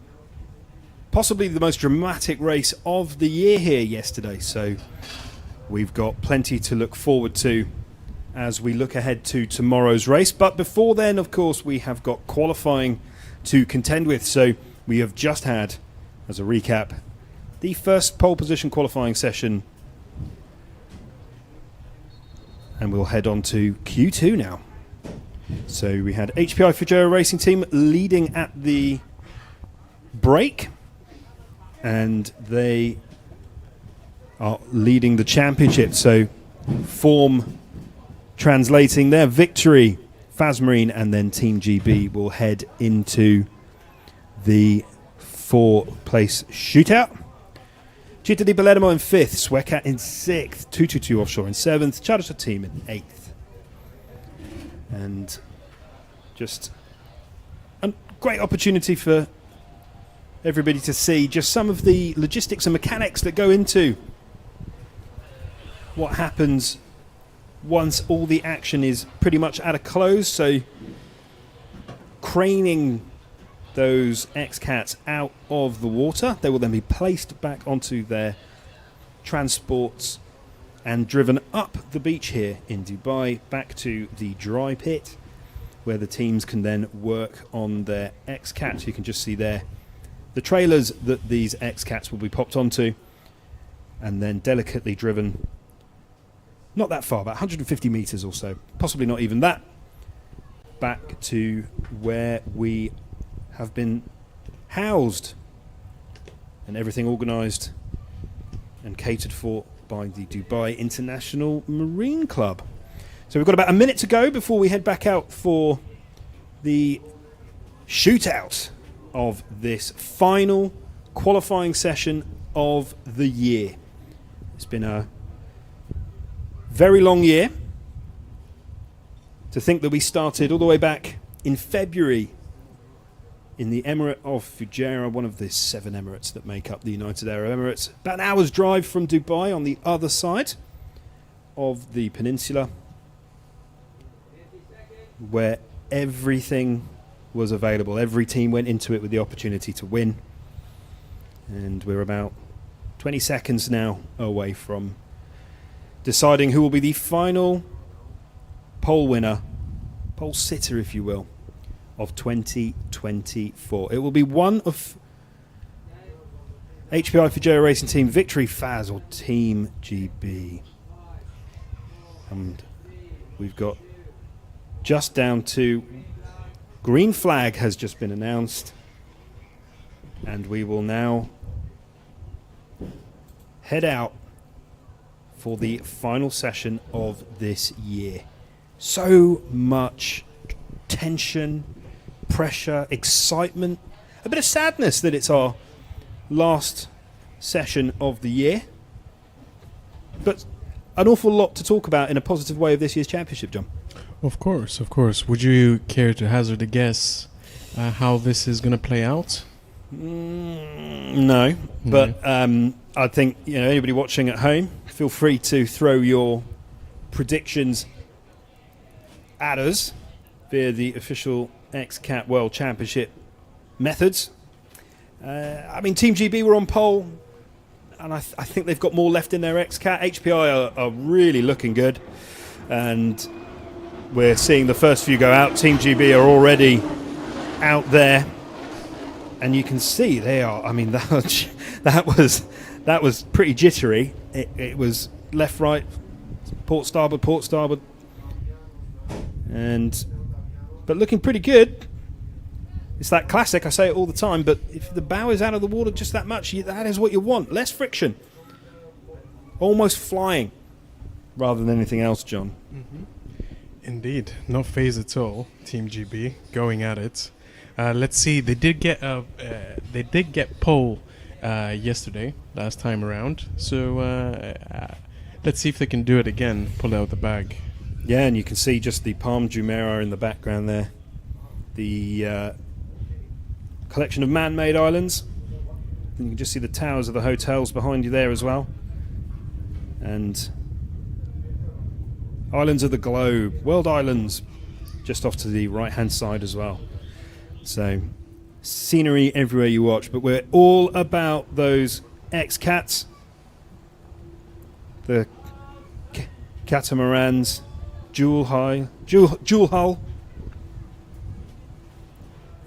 S1: possibly the most dramatic race of the year here yesterday, so we've got plenty to look forward to as we look ahead to tomorrow's race. But before then, of course, we have got qualifying to contend with. So we have just had, as a recap, the first pole position qualifying session, and we'll head on to Q2 now. So we had HPI Fujera Racing Team leading at the break, and they are leading the championship. So form translating their victory, Fazmarine and then Team GB will head into the 4-place shootout. Città di Palermo in 5th, Xcat in 6th, 222 Offshore in 7th, Sharjah Team in 8th. And just a great opportunity for everybody to see just some of the logistics and mechanics that go into what happens once all the action is pretty much at a close. So craning those Xcats out of the water. They will then be placed back onto their transports and driven up the beach here in Dubai back to the dry pit, where the teams can then work on their Xcats. You can just see there the trailers that these Xcats will be popped onto and then delicately driven not that far, about 150 metres or so, possibly not even that, back to where we have been housed and everything organised and catered for by the Dubai International Marine Club. So we've got about a minute to go before we head back out for the shootout of this final qualifying session of the year. It's been a very long year. To think that we started all the way back in February in the Emirate of Fujairah, one of the 7 Emirates that make up the United Arab Emirates. About an hour's drive from Dubai on the other side of the peninsula, where everything was available. Every team went into it with the opportunity to win. And we're about 20 seconds now away from deciding who will be the final pole winner, pole sitter if you will, of 2024. It will be one of HPI Fujairah Racing Team Victory Faz or Team GB. And we've got just down to green flag has just been announced, and we will now head out for the final session of this year. So much tension, pressure, excitement, a bit of sadness that it's our last session of the year, but an awful lot to talk about in a positive way of this year's championship, John.
S3: Of course, of course. Would you care to hazard a guess how this is going to play out?
S1: No, but I think anybody watching at home, feel free to throw your predictions at us via the official Xcat World Championship methods. Team GB were on pole, and I think they've got more left in their Xcat. HPI are really looking good, and we're seeing the first few go out. Team GB are already out there, and you can see they are. That was pretty jittery. It was left, right, port, starboard, but looking pretty good. It's that classic, I say it all the time, but if the bow is out of the water just that much, that is what you want. Less friction. Almost flying rather than anything else, John.
S3: Mm-hmm. Indeed. No phase at all, Team GB, going at it. Let's see, they did get pole yesterday, last time around. So let's see if they can do it again, pull out the bag.
S1: Yeah, and you can see just the Palm Jumeirah in the background there. The collection of man-made islands. And you can just see the towers of the hotels behind you there as well. And islands of the globe, world islands, just off to the right-hand side as well. So, scenery everywhere you watch. But we're all about those Xcats, the catamarans, dual hull,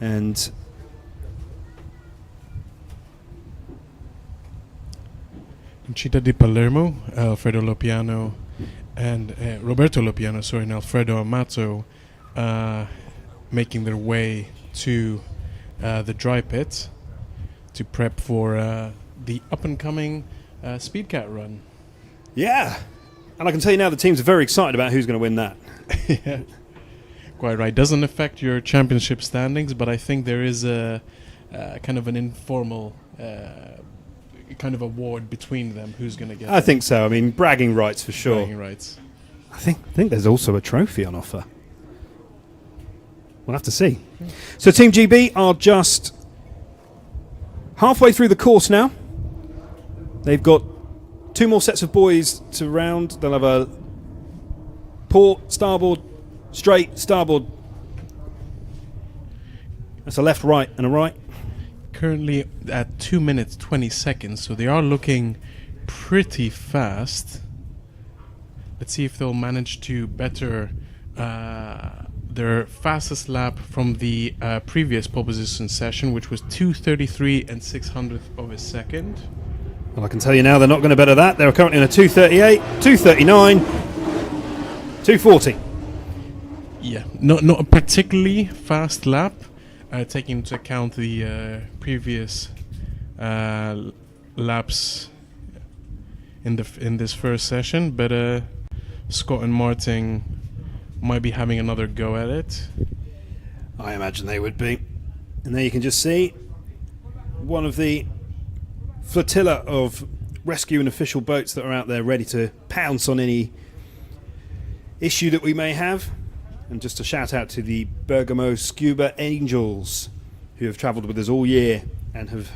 S1: and
S3: Chita di Palermo, Alfredo Lopiano, and Roberto Lopiano, and Alfredo Amato making their way to the dry pit to prep for the up-and-coming Speedcat run.
S1: Yeah, and I can tell you now the teams are very excited about who's going to win that.
S3: Yeah, quite right. Doesn't affect your championship standings, but I think there is a kind of an informal kind of award between them. Who's going to get?
S1: I think so. I mean, bragging rights for sure.
S3: Bragging rights.
S1: I think there's also a trophy on offer. We'll have to see. So Team GB are just halfway through the course now. They've got 2 more sets of boys to round. They'll have a Port, starboard, straight, starboard. That's a left, right, and a right.
S3: Currently at 2 minutes 20 seconds, so they are looking pretty fast. Let's see if they'll manage to better their fastest lap from the previous pole position session, which was 2:33 and 600th of a second.
S1: Well, I can tell you now they're not going to better that. They're currently in a 2:38, 2:39, 2:40.
S3: Yeah, not a particularly fast lap, taking into account the previous laps in this first session. But Scott and Martin might be having another go at it.
S1: I imagine they would be. And there you can just see one of the flotilla of rescue and official boats that are out there ready to pounce on any issue that we may have. And just a shout out to the Bergamo Scuba Angels, who have travelled with us all year and have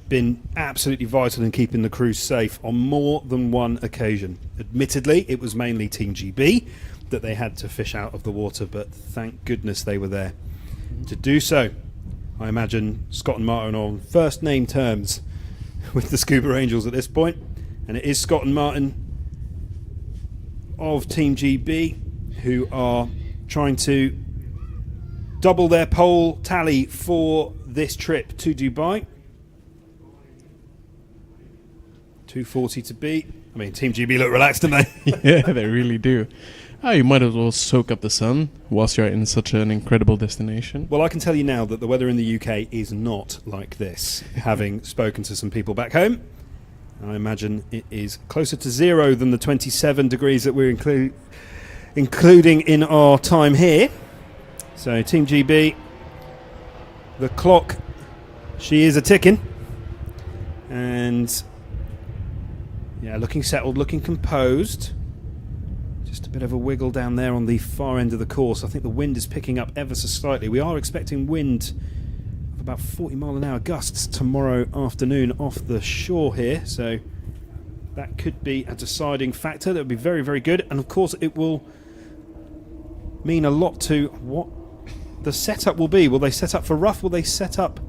S1: been absolutely vital in keeping the crew safe on more than one occasion. Admittedly, it was mainly Team GB that they had to fish out of the water, but thank goodness they were there to do so. I imagine Scott and Martin are on first name terms with the Scuba Angels at this point, and it is Scott and Martin of Team GB who are trying to double their pole tally for this trip to Dubai. 2:40 to beat. I mean, Team GB look relaxed, don't they?
S3: Yeah, they really do. Oh, you might as well soak up the sun whilst you're in such an incredible destination.
S1: Well, I can tell you now that the weather in the UK is not like this. Having spoken to some people back home, I imagine it is closer to 0 than the 27 degrees that we're including in our time here. So Team GB, the clock, she is a ticking. And yeah, looking settled, looking composed. Just a bit of a wiggle down there on the far end of the course. I think the wind is picking up ever so slightly. We are expecting wind of about 40 mile an hour gusts tomorrow afternoon off the shore here. So that could be a deciding factor. That would be very, very good. And of course it will mean a lot to what the setup will be. Will they set up for rough? Will they set up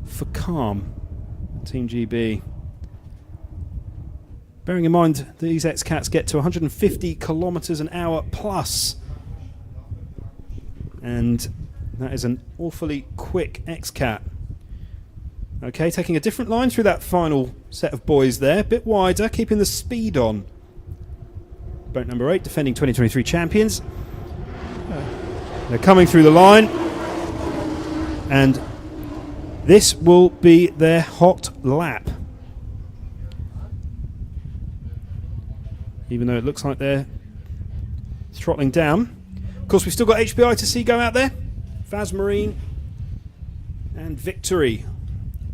S1: for calm? Team GB. Bearing in mind these Xcats get to 150 kilometers an hour plus, and that is an awfully quick Xcat. Okay, taking a different line through that final set of boys there, a bit wider, keeping the speed on. Boat number 8, defending 2023 champions. They're coming through the line, and this will be their hot lap. Even though it looks like they're throttling down. Of course, we've still got HPI to see go out there. Faz Marine and Victory,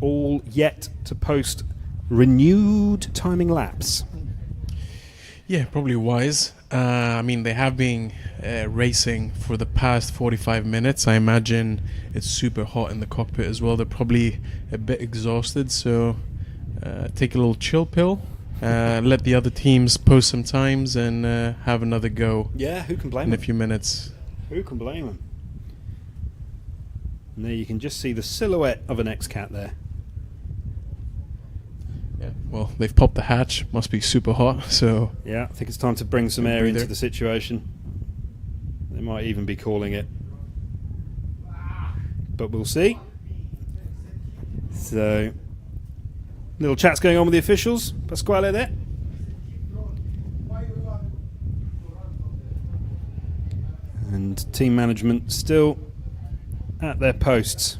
S1: all yet to post renewed timing laps.
S3: Yeah, probably wise. I mean, they have been racing for the past 45 minutes. I imagine it's super hot in the cockpit as well. They're probably a bit exhausted, so take a little chill pill. Let the other teams post some times and have another go.
S1: Yeah, who can blame
S3: in
S1: them?
S3: a few minutes.
S1: Who can blame them? And there you can just see the silhouette of an Xcat there.
S3: Yeah. Well, they've popped the hatch. Must be super hot. So
S1: yeah, I think it's time to bring some air
S3: breather
S1: into the situation. They might even be calling it, but we'll see. So, little chats going on with the officials. Pasquale there. And team management still at their posts.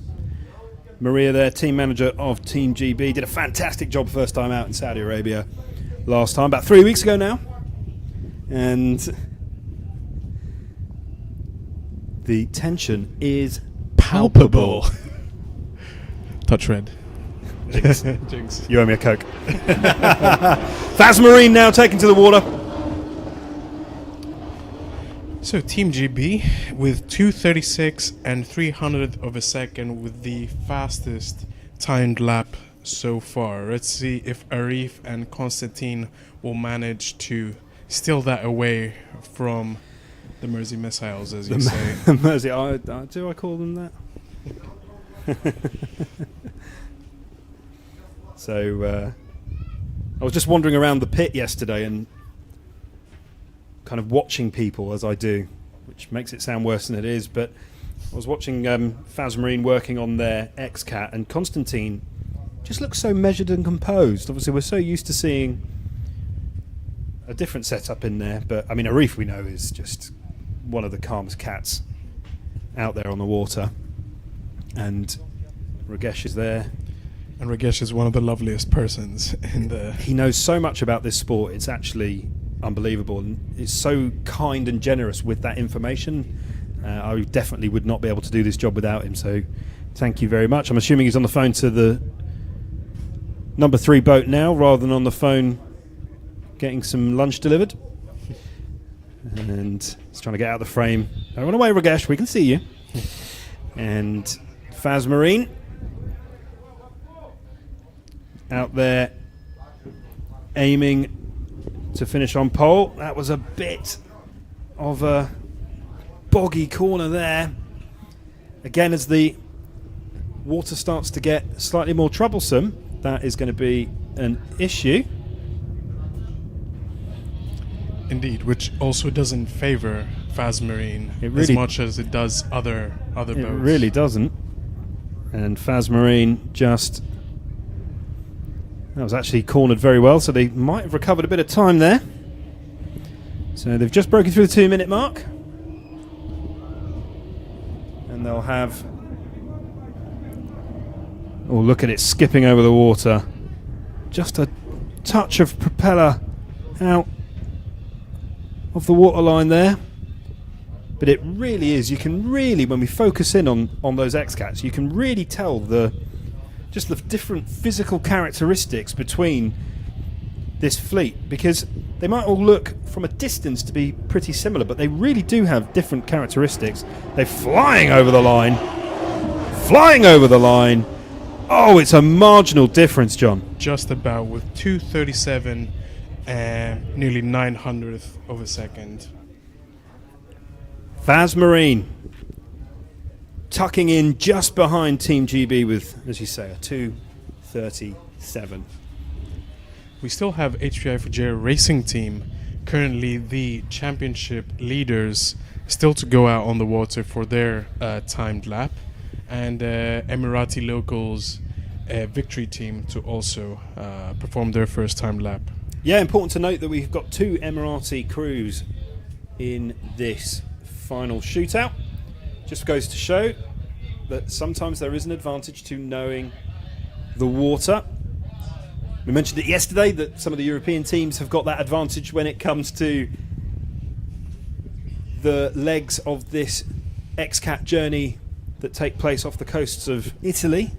S1: Maria there, team manager of Team GB, did a fantastic job first time out in Saudi Arabia last time, about 3 weeks ago now. And the tension is palpable.
S3: Touch red.
S1: Jinx.
S3: Jinx.
S1: You owe me a Coke. Faz Marine now taken to the water.
S3: So Team GB with 2:36 and 300th of a second with the fastest timed lap so far. Let's see if Arif and Konstantin will manage to still that away from the Mersey missiles, as you say.
S1: Mersey, do I call them that? So I was just wandering around the pit yesterday and kind of watching people as I do, which makes it sound worse than it is, but I was watching Faz Marine working on their Xcat, and Constantine just looks so measured and composed. Obviously we're so used to seeing a different setup in there, but I mean Arif, we know, is just one of the calmest cats out there on the water, and Ragesh is there.
S3: And Ragesh is one of the loveliest persons in the...
S1: He knows so much about this sport, it's actually unbelievable, and is so kind and generous with that information. I definitely would not be able to do this job without him, so thank you very much. I'm assuming he's on the phone to the number 3 boat now, rather than on the phone getting some lunch delivered. And he's trying to get out of the frame. Don't run away, Ragesh, we can see you. And Faz Marine out there aiming to finish on pole. That was a bit of a boggy corner there. Again, as the water starts to get slightly more troublesome, that is going to be an issue.
S3: Indeed, which also doesn't favour Faz Marine as much as it does other boats.
S1: It really doesn't. And Faz Marine just... That was actually cornered very well, so they might have recovered a bit of time there. So they've just broken through the 2-minute mark. And they'll have... Oh, look at it skipping over the water. Just a touch of propeller out of the waterline there. But it really is, you can really, when we focus in on those Xcats, you can really tell just the different physical characteristics between this fleet, because they might all look from a distance to be pretty similar, but they really do have different characteristics. They're flying over the line. Flying over the line. Oh, it's a marginal difference, John.
S3: Just about, with 2:37 and nearly 900th of a second.
S1: Faz Marine tucking in just behind Team GB with, as you say, a 2:37.
S3: We still have HPI Fujairah Racing Team, currently the championship leaders, still to go out on the water for their timed lap, and Emirati Locals Victory Team to also perform their first timed lap.
S1: Yeah, important to note that we've got 2 Emirati crews in this final shootout. Just goes to show that sometimes there is an advantage to knowing the water. We mentioned it yesterday that some of the European teams have got that advantage when it comes to the legs of this Xcat journey that take place off the coasts of Italy.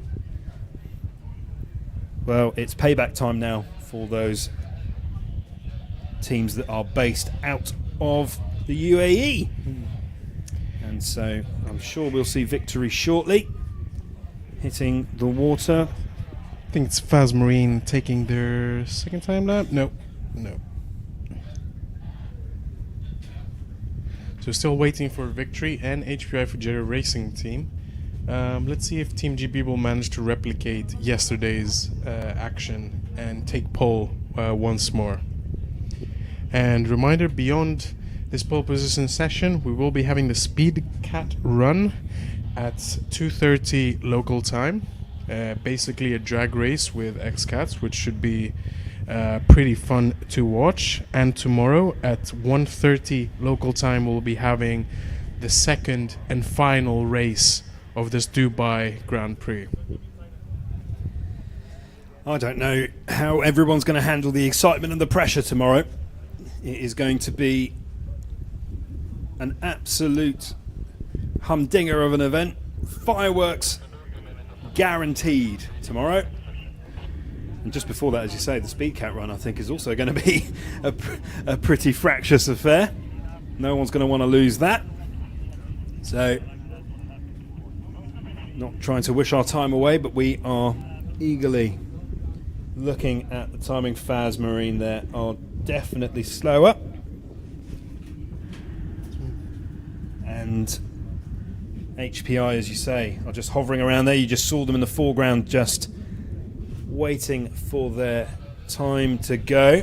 S1: Well, it's payback time now for those teams that are based out of the UAE. And so I'm sure we'll see victory shortly, hitting the water.
S3: I think it's Faz Marine taking their second time lap. No. So still waiting for victory and HPI Fujairah Racing Team. Let's see if Team GB will manage to replicate yesterday's action and take pole once more. And reminder, beyond this pole position session, we will be having the Speed Cat run at 2:30 local time. Basically a drag race with Xcats, which should be pretty fun to watch. And tomorrow at 1:30 local time, we'll be having the second and final race of this Dubai Grand Prix.
S1: I don't know how everyone's going to handle the excitement and the pressure tomorrow. It is going to be an absolute humdinger of an event. Fireworks guaranteed tomorrow. And just before that, as you say, the Speed Cat run I think is also going to be a pretty fractious affair. No one's going to want to lose that. So, not trying to wish our time away, but we are eagerly looking at the timing. Faz Marine there are definitely slower. And HPI, as you say, are just hovering around there. You just saw them in the foreground, just waiting for their time to go.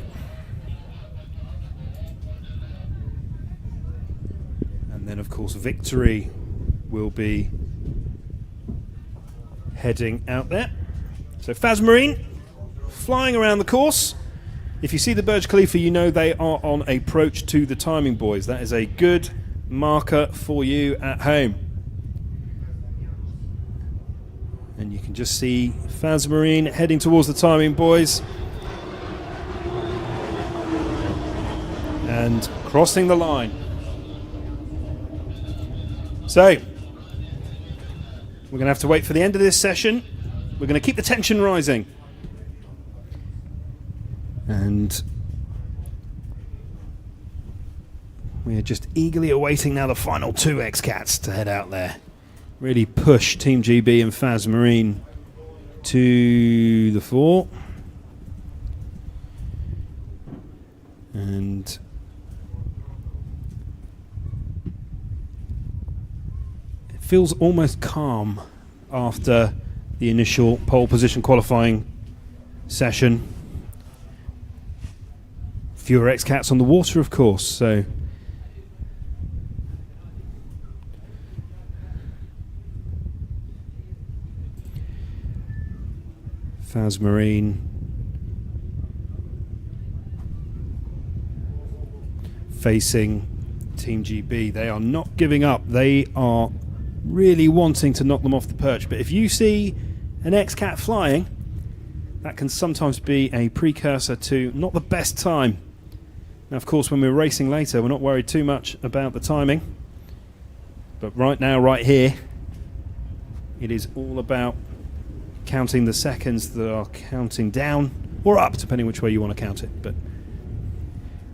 S1: And then, of course, Victory will be heading out there. So Faz Marine flying around the course. If you see the Burj Khalifa, you know they are on approach to the timing buoys. That is a good marker for you at home. And you can just see Faz Marine heading towards the timing buoys. And crossing the line. So, we're going to have to wait for the end of this session. We're going to keep the tension rising. And we are just eagerly awaiting now the final 2 Xcats to head out there. Really push Team GB and Faz Marine to the fore. And it feels almost calm after the initial pole position qualifying session. Fewer Xcats on the water, of course, so Faz Marine facing Team GB. They are not giving up. They are really wanting to knock them off the perch. But if you see an Xcat flying, that can sometimes be a precursor to not the best time. Now, of course, when we're racing later, we're not worried too much about the timing. But right now, right here, it is all about counting the seconds that are counting down or up, depending which way you want to count it. But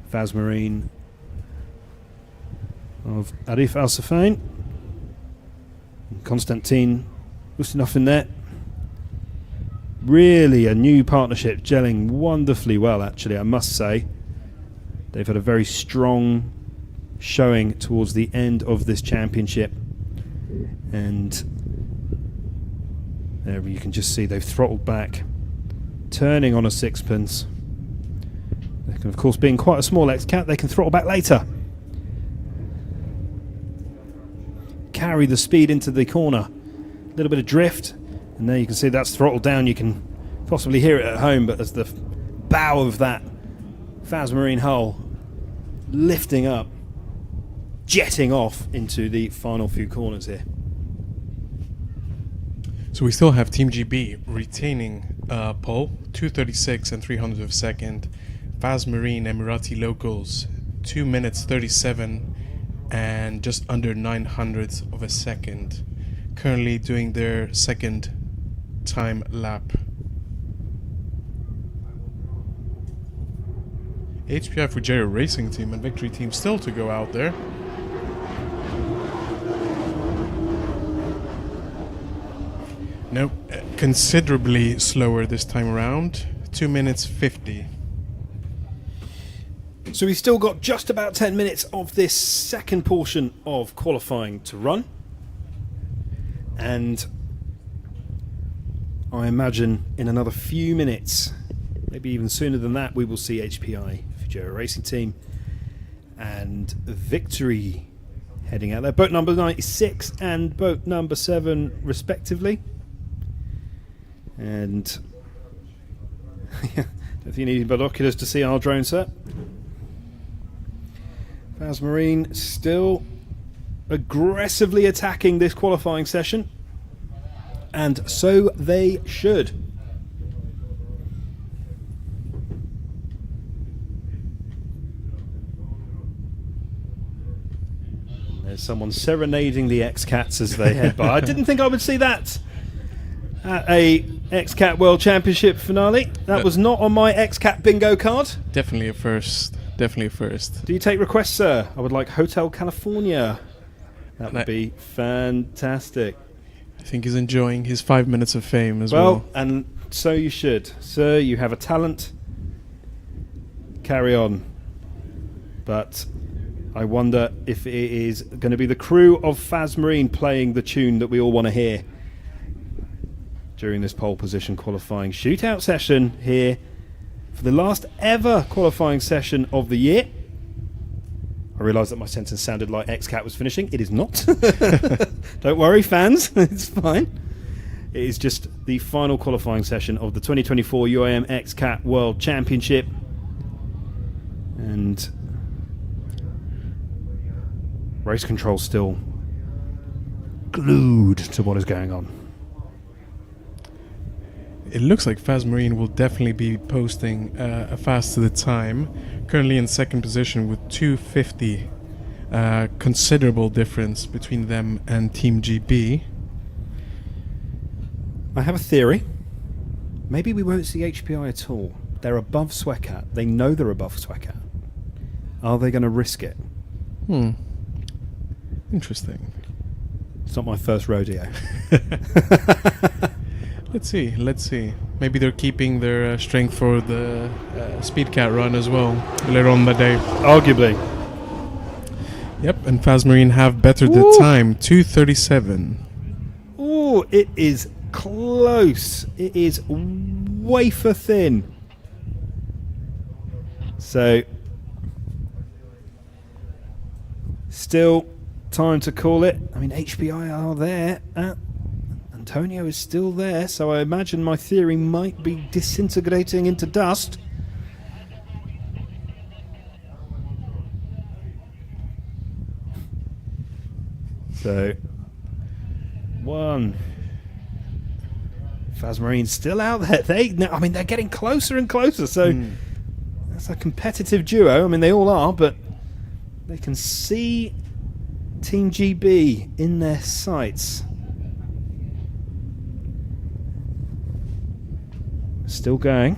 S1: Faz Marine of Arif Al Safain, Konstantin Ustinov in there. Really a new partnership, gelling wonderfully well, actually, I must say. They've had a very strong showing towards the end of this championship. And there you can just see they've throttled back, turning on a sixpence. They can, of course, being quite a small Xcat, they can throttle back later. Carry the speed into the corner. A little bit of drift, and there you can see that's throttled down. You can possibly hear it at home, but as the bow of that Faz Marine hull lifting up, jetting off into the final few corners here.
S3: So we still have Team GB retaining pole, 236 and 300 of a second. Faz Marine Emirati locals, 2 minutes 37 and just under 900ths of a second. Currently doing their second time lap. HPI Fujairah Racing Team and Victory Team still to go out there. No, considerably slower this time around. 2 minutes 50.
S1: So we've still got just about 10 minutes of this second portion of qualifying to run. And I imagine in another few minutes, maybe even sooner than that, we will see HPI Fujairah Racing Team and Victory heading out there. Boat number 96 and boat number 7 respectively. And don't think you need binoculars to see our drone set. Faz Marine still aggressively attacking this qualifying session, and so they should. There's someone serenading the Xcats as they head by. I didn't think I would see that at a Xcat World Championship finale. That was not on my Xcat bingo card.
S3: Definitely a first. Definitely a first.
S1: Do you take requests, sir? I would like Hotel California. That would be fantastic.
S3: I think he's enjoying his 5 minutes of fame as well.
S1: Well, and so you should. Sir, you have a talent. Carry on. But I wonder if it is going to be the crew of Faz Marine playing the tune that we all want to hear during this pole position qualifying shootout session here for the last ever qualifying session of the year. I realised that my sentence sounded like Xcat was finishing. It is not. Don't worry, fans. It's fine. It is just the final qualifying session of the 2024 UIM Xcat World Championship. And race control still glued to what is going on.
S3: It looks like Faz Marine will definitely be posting a fast to the time. Currently in second position with 2:50. Considerable difference between them and Team GB.
S1: I have a theory. Maybe we won't see HPI at all. They're above Xcat. They know they're above Xcat. Are they going to risk it?
S3: Interesting.
S1: It's not my first rodeo.
S3: Let's see. Maybe they're keeping their strength for the Speedcat run as well later on the day.
S1: Arguably.
S3: Yep, and Faz Marine have bettered the time, 2:37.
S1: Oh, it is close. It is wafer thin. So, still time to call it. I mean, HBI are there. Antonio is still there, so I imagine my theory might be disintegrating into dust. So, one. Faz Marine's still out there. They're getting closer and closer, so that's a competitive duo. I mean, they all are, but they can see Team GB in their sights. Still going.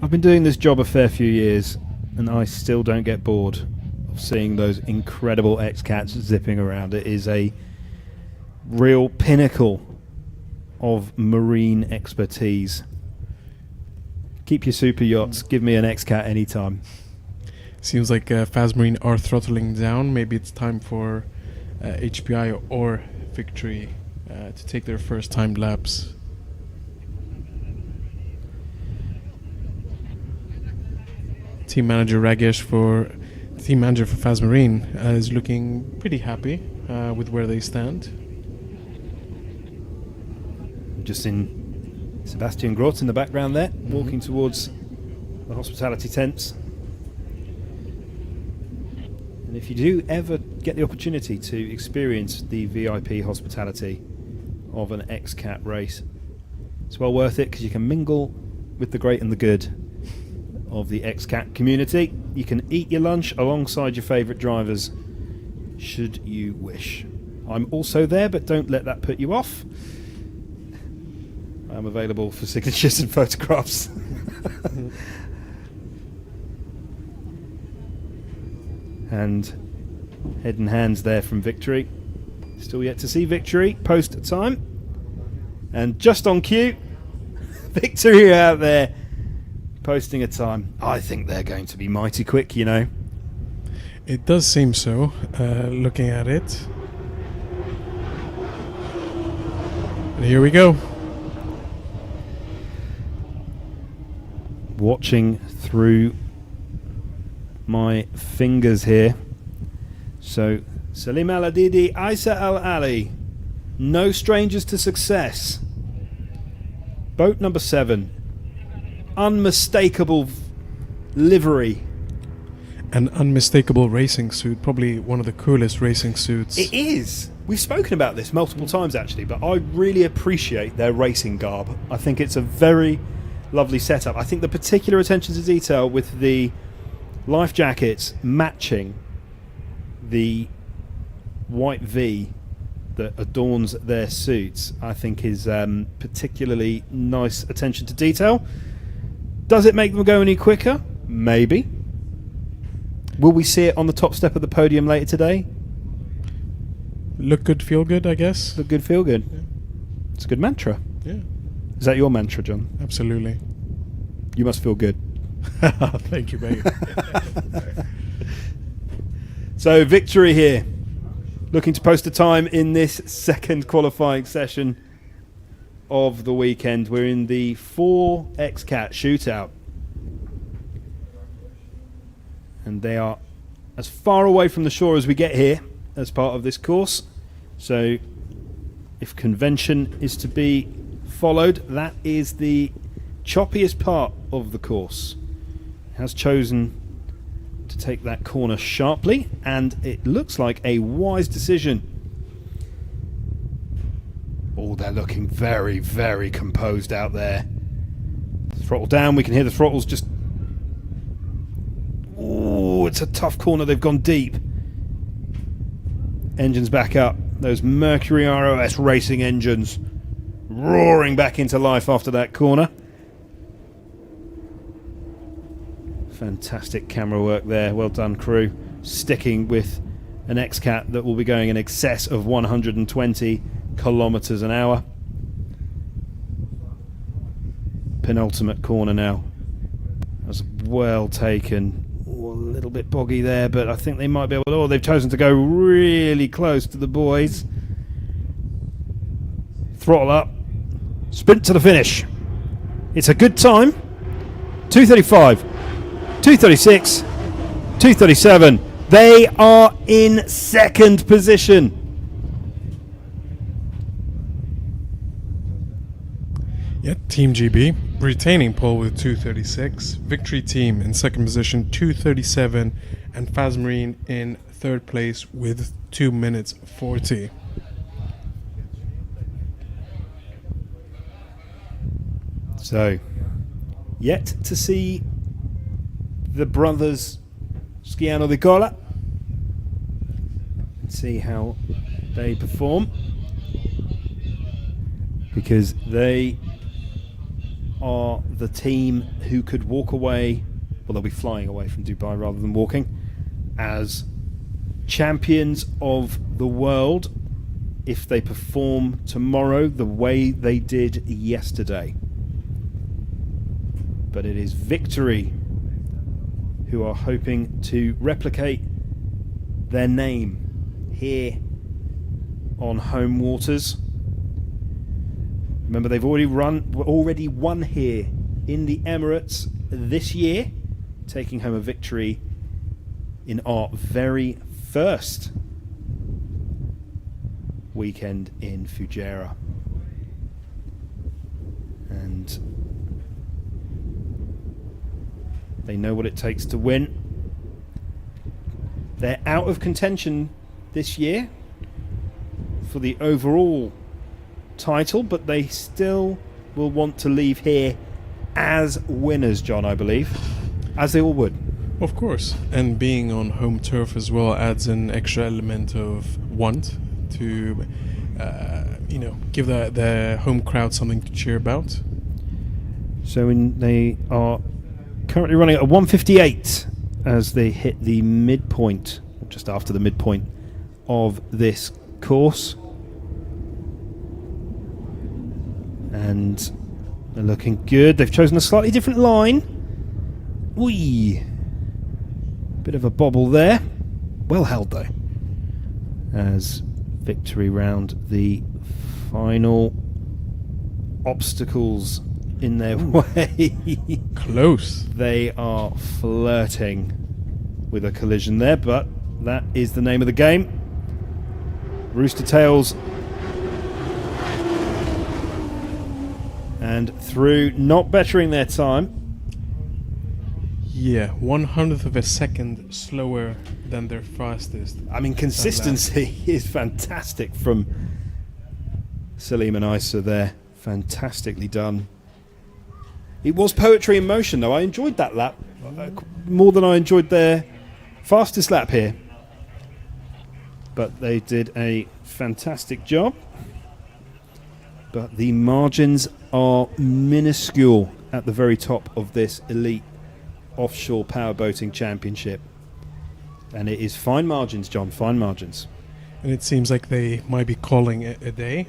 S1: I've been doing this job a fair few years, and I still don't get bored of seeing those incredible Xcats zipping around. It is a real pinnacle of marine expertise. Keep your super yachts. Give me an Xcat anytime.
S3: Seems like Faz Marine are throttling down. Maybe it's time for HPI or Victory to take their first timed laps. Team manager Ragesh for Faz Marine is looking pretty happy with where they stand.
S1: Just in Sebastian Grotz in the background there, walking towards the hospitality tents. And if you do ever get the opportunity to experience the VIP hospitality of an Xcat race, it's well worth it because you can mingle with the great and the good of the Xcat community. You can eat your lunch alongside your favourite drivers should you wish. I'm also there, but don't let that put you off. I'm available for signatures and photographs. And head and hands there from Victory. Still yet to see Victory post time. And just on cue, Victory out there posting a time. I think they're going to be mighty quick, you know.
S3: It does seem so, looking at it. And here we go.
S1: Watching through my fingers here. So, Salim Al-Adidi, Isa Al-Ali. No strangers to success. Boat number 7. Unmistakable livery.
S3: An unmistakable racing suit, probably one of the coolest racing suits.
S1: It is. We've spoken about this multiple times actually, but I really appreciate their racing garb. I think it's a very lovely setup. I think the particular attention to detail with the life jackets matching the white V that adorns their suits, I think is particularly nice attention to detail. Does it make them go any quicker? Maybe. Will we see it on the top step of the podium later today?
S3: Look good, feel good, I guess.
S1: Look good, feel good.
S3: Yeah.
S1: It's a good mantra.
S3: Yeah.
S1: Is that your mantra, John?
S3: Absolutely.
S1: You must feel good.
S3: Thank you, mate.
S1: So Victory here, looking to post a time in this second qualifying session of the weekend. We're in the 4 Xcat shootout. And they are as far away from the shore as we get here as part of this course. So if convention is to be followed, that is the choppiest part of the course. Has chosen to take that corner sharply, and it looks like a wise decision. Oh, they're looking very, very composed out there. Throttle down, we can hear the throttles just... Oh, it's a tough corner, they've gone deep. Engines back up. Those Mercury ROS racing engines roaring back into life after that corner. Fantastic camera work there. Well done, crew. Sticking with an Xcat that will be going in excess of 120 kilometers an hour. Penultimate corner now. That was well taken. Oh, a little bit boggy there, but I think they might be able to... Oh, they've chosen to go really close to the boys. Throttle up. Sprint to the finish. It's a good time. 2:35, 2:36, 2:37. They are in second position.
S3: Yeah, Team GB retaining pole with 2:36. Victory Team in second position, 2:37, and Fazmarine in third place with 2 minutes 40.
S1: So, yet to see the brothers Schiano di Cola and see how they perform, because they are the team who could walk away, well, they'll be flying away from Dubai rather than walking, as champions of the world if they perform tomorrow the way they did yesterday. But it is Victory who are hoping to replicate their name here on home waters. Remember, they've already won here in the Emirates this year, taking home a victory in our very first weekend in Fujairah. And they know what it takes to win. They're out of contention this year for the overall title, but they still will want to leave here as winners, John, I believe, as they all would.
S3: Of course, and being on home turf as well adds an extra element of want to, give the home crowd something to cheer about.
S1: So they are currently running at a 1:58 as they hit the midpoint, or just after the midpoint of this course. And they're looking good. They've chosen a slightly different line. Whee! Bit of a bobble there. Well held though. As Victory round the final obstacles in their way.
S3: Close.
S1: They are flirting with a collision there, but that is the name of the game. Rooster Tails and through, not bettering their time.
S3: Yeah, 1/100th of a second slower than their fastest.
S1: I mean, consistency is fantastic from Salim and Isa there. Fantastically done. It was poetry in motion, though. I enjoyed that lap more than I enjoyed their fastest lap here. But they did a fantastic job. But the margins are minuscule at the very top of this elite offshore powerboating championship. And it is fine margins, John, fine margins.
S3: And it seems like they might be calling it a day.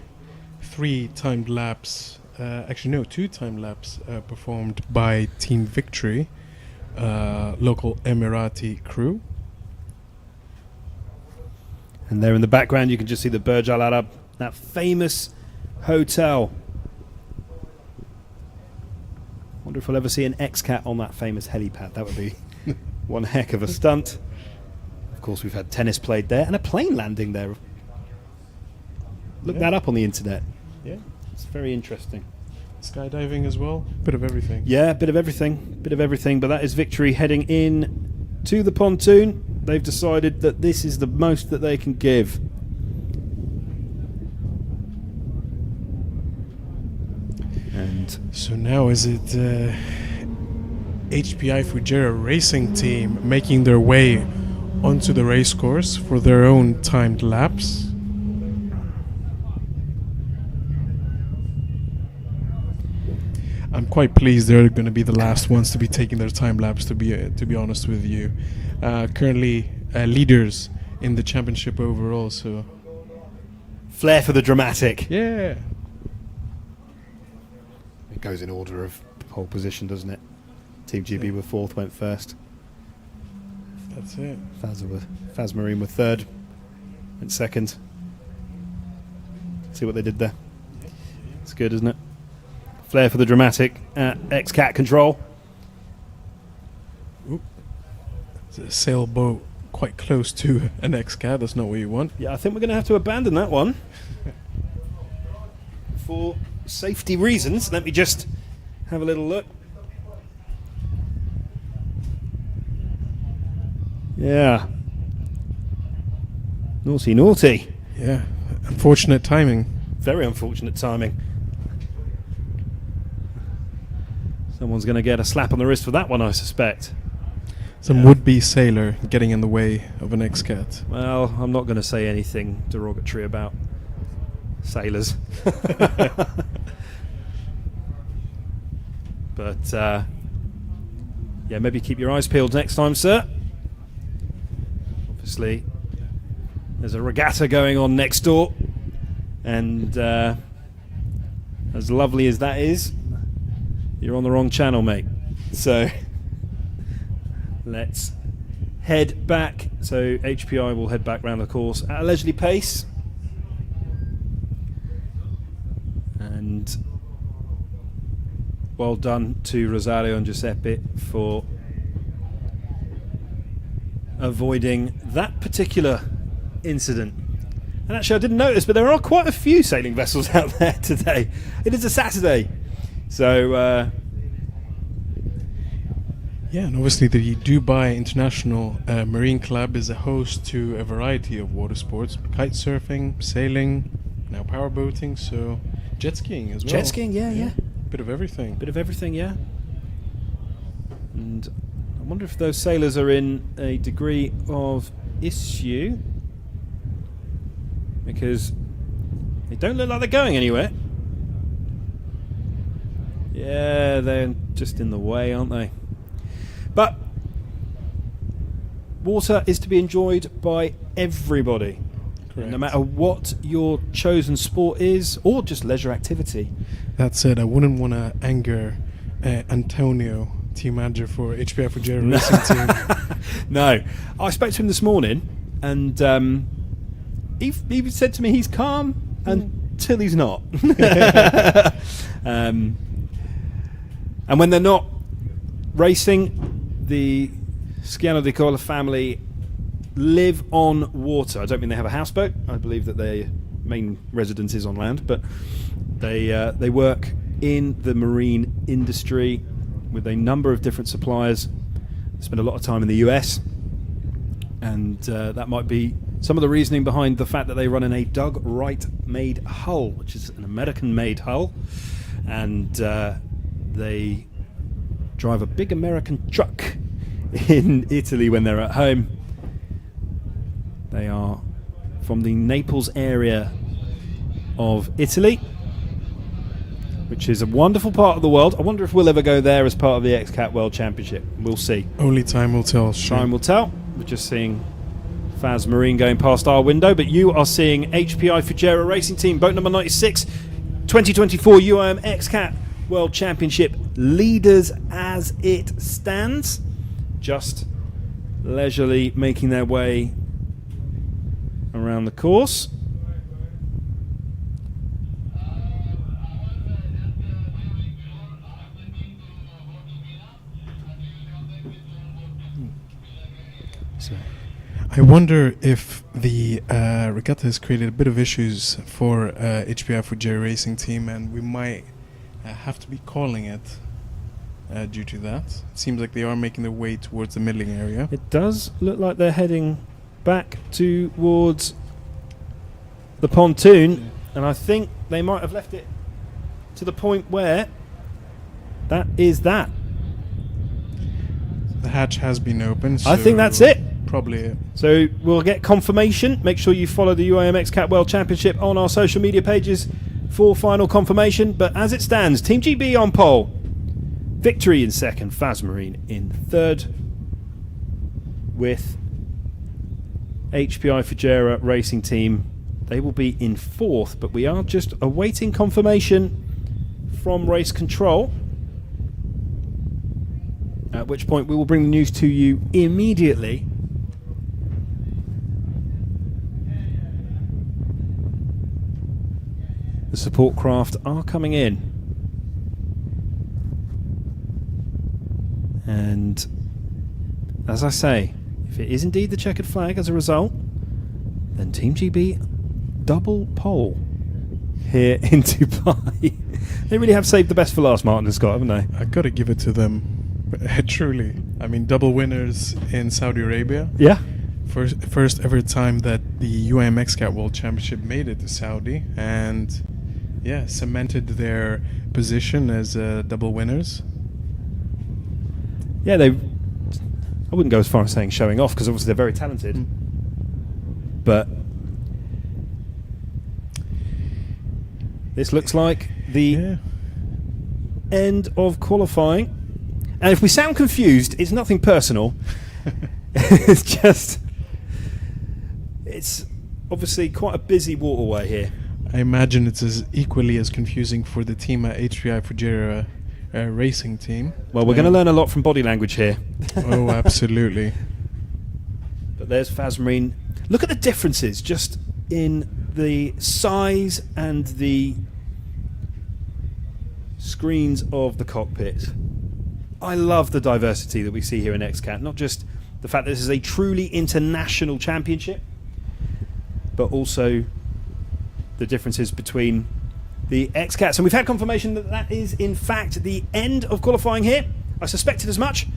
S3: 3 timed laps, actually no, 2 time laps performed by Team Victory, local Emirati crew.
S1: And there in the background you can just see the Burj Al Arab, that famous hotel. Wonder if we'll ever see an Xcat on that famous helipad. That would be one heck of a stunt. Of course, we've had tennis played there and a plane landing there. Look that up on the internet.
S3: Yeah.
S1: It's very interesting.
S3: Skydiving as well. Bit of everything.
S1: Yeah, bit of everything. But that is Victory heading in to the pontoon. They've decided that this is the most that they can give. And
S3: so now is it HPI Fujairah racing team making their way onto the race course for their own timed laps. I'm quite pleased they're going to be the last ones to be taking their time lapse. To be honest with you, currently leaders in the championship overall. So
S1: flair for the dramatic.
S3: Yeah,
S1: it goes in order of pole position, doesn't it? Team GB were fourth, went first.
S3: That's it.
S1: Faz Marine were third, went second. See what they did there. It's good, isn't it? Flair for the dramatic at Xcat control.
S3: Oop. It's a sailboat quite close to an Xcat. That's not what you want.
S1: Yeah, I think we're going to have to abandon that one for safety reasons. Let me just have a little look. Yeah. Naughty, naughty.
S3: Yeah. Unfortunate timing.
S1: Very unfortunate timing. Someone's going to get a slap on the wrist for that one, I suspect.
S3: Some would-be sailor getting in the way of an Xcat.
S1: Well, I'm not going to say anything derogatory about sailors. But, yeah, maybe keep your eyes peeled next time, sir. Obviously, there's a regatta going on next door. And as lovely as that is, you're on the wrong channel, mate. So let's head back. So HPI will head back round the course at a leisurely pace. And well done to Rosario and Giuseppe for avoiding that particular incident. And actually I didn't notice, but there are quite a few sailing vessels out there today. It is a Saturday. So,
S3: yeah, and obviously the Dubai International Marine Club is a host to a variety of water sports: kite surfing, sailing, now powerboating, so jet skiing as well.
S1: Jet skiing, yeah.
S3: Bit of everything.
S1: Yeah. And I wonder if those sailors are in a degree of issue, because they don't look like they're going anywhere. Yeah, they're just in the way, aren't they? But water is to be enjoyed by everybody.
S3: Correct.
S1: No matter what your chosen sport is, or just leisure activity.
S3: That said, I wouldn't want to anger Antonio, team manager for HPI Fujairah racing team.
S1: No. I spoke to him this morning, and he said to me he's calm until he's not. And when they're not racing, the Sciano di Cola family live on water. I don't mean they have a houseboat. I believe that their main residence is on land, but they work in the marine industry with a number of different suppliers. They spend a lot of time in the US, and that might be some of the reasoning behind the fact that they run in a Doug Wright-made hull, which is an American-made hull, and they drive a big American truck in Italy when they're at home. They are from the Naples area of Italy, which is a wonderful part of the world. I wonder if we'll ever go there as part of the Xcat World Championship. We'll see.
S3: Only time will tell. Sure.
S1: Time will tell. We're just seeing Faz Marine going past our window, but you are seeing HPI Fujairah Racing Team, boat number 96, 2024 UIM Xcat World Championship leaders as it stands, just leisurely making their way around the course. So,
S3: I wonder if the regatta has created a bit of issues for HPI Fujairah Racing Team, and we might have to be calling it due to that. It seems like they are making their way towards the middling area.
S1: it does look like they're heading back towards the pontoon, and I think they might have left it to the point where that is that.
S3: The hatch has been opened.
S1: I think
S3: so
S1: that's it.
S3: Probably it.
S1: So we'll get confirmation. Make sure you follow the UIM Xcat World Championship on our social media pages for final confirmation. But as it stands, Team GB on pole. Victory in second, Fazmarine in third, with HPI Fujairah Racing Team. They will be in fourth, but we are just awaiting confirmation from race control. At which point we will bring the news to you immediately. The support craft are coming in. And as I say, if it is indeed the checkered flag as a result, then Team GB double pole here in Dubai. They really have saved the best for last, Martin and Scott, haven't they?
S3: I gotta give it to them. Truly. I mean, double winners in Saudi Arabia.
S1: Yeah.
S3: First ever time that the UIM Xcat World Championship made it to Saudi, and yeah, cemented their position as double winners.
S1: Yeah, I wouldn't go as far as saying showing off, because obviously they're very talented. But this looks like the end of qualifying. And if we sound confused, it's nothing personal. It's just, it's obviously quite a busy waterway here.
S3: I imagine it's equally as confusing for the team at HPI Fujairah Racing Team.
S1: Well, we're going to learn a lot from body language here.
S3: Oh, absolutely.
S1: But there's Fazmarine. Look at the differences just in the size and the screens of the cockpit. I love the diversity that we see here in XCAT. Not just the fact that this is a truly international championship, but also the differences between the XCATs. And we've had confirmation that that is in fact the end of qualifying here. I suspected as much.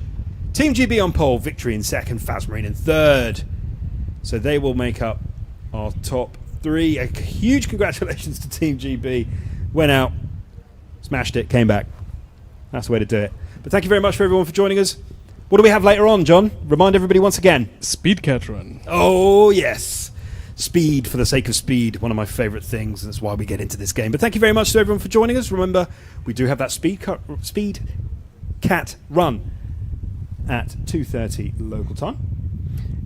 S1: Team GB on pole, victory in second, Fazmarine in third. So they will make up our top three. A huge congratulations to Team GB. Went out, smashed it, came back. That's the way to do it. But thank you very much for everyone for joining us. What do we have later on, John? Remind everybody once again.
S3: Speed cat run.
S1: Oh, yes. Speed for the sake of speed. One of my favourite things. That's why we get into this game. But thank you very much to everyone for joining us. Remember, we do have that speed cat run at 2:30 local time.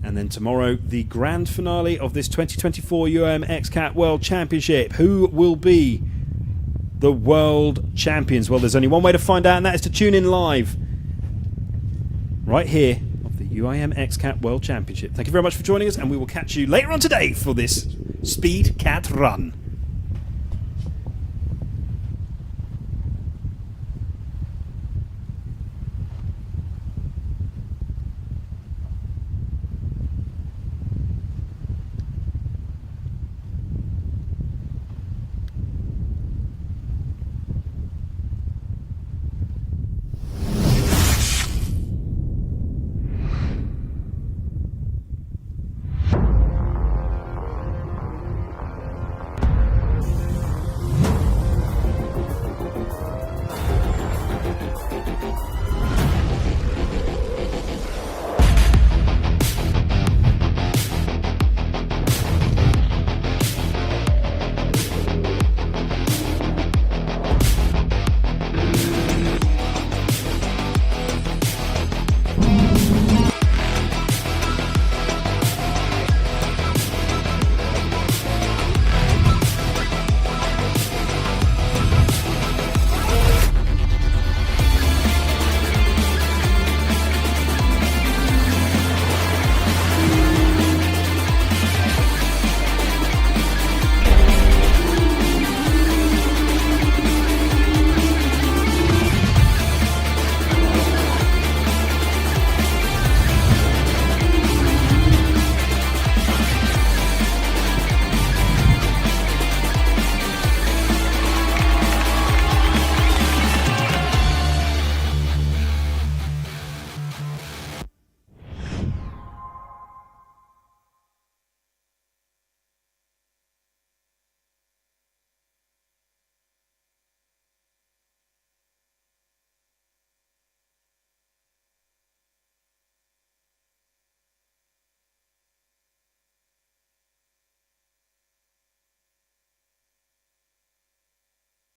S1: And then tomorrow, the grand finale of this 2024 UIM Xcat World Championship. Who will be the world champions? Well, there's only one way to find out, and that is to tune in live right here of the UIM Xcat World Championship. Thank you very much for joining us, and we will catch you later on today for this Speed Cat Run.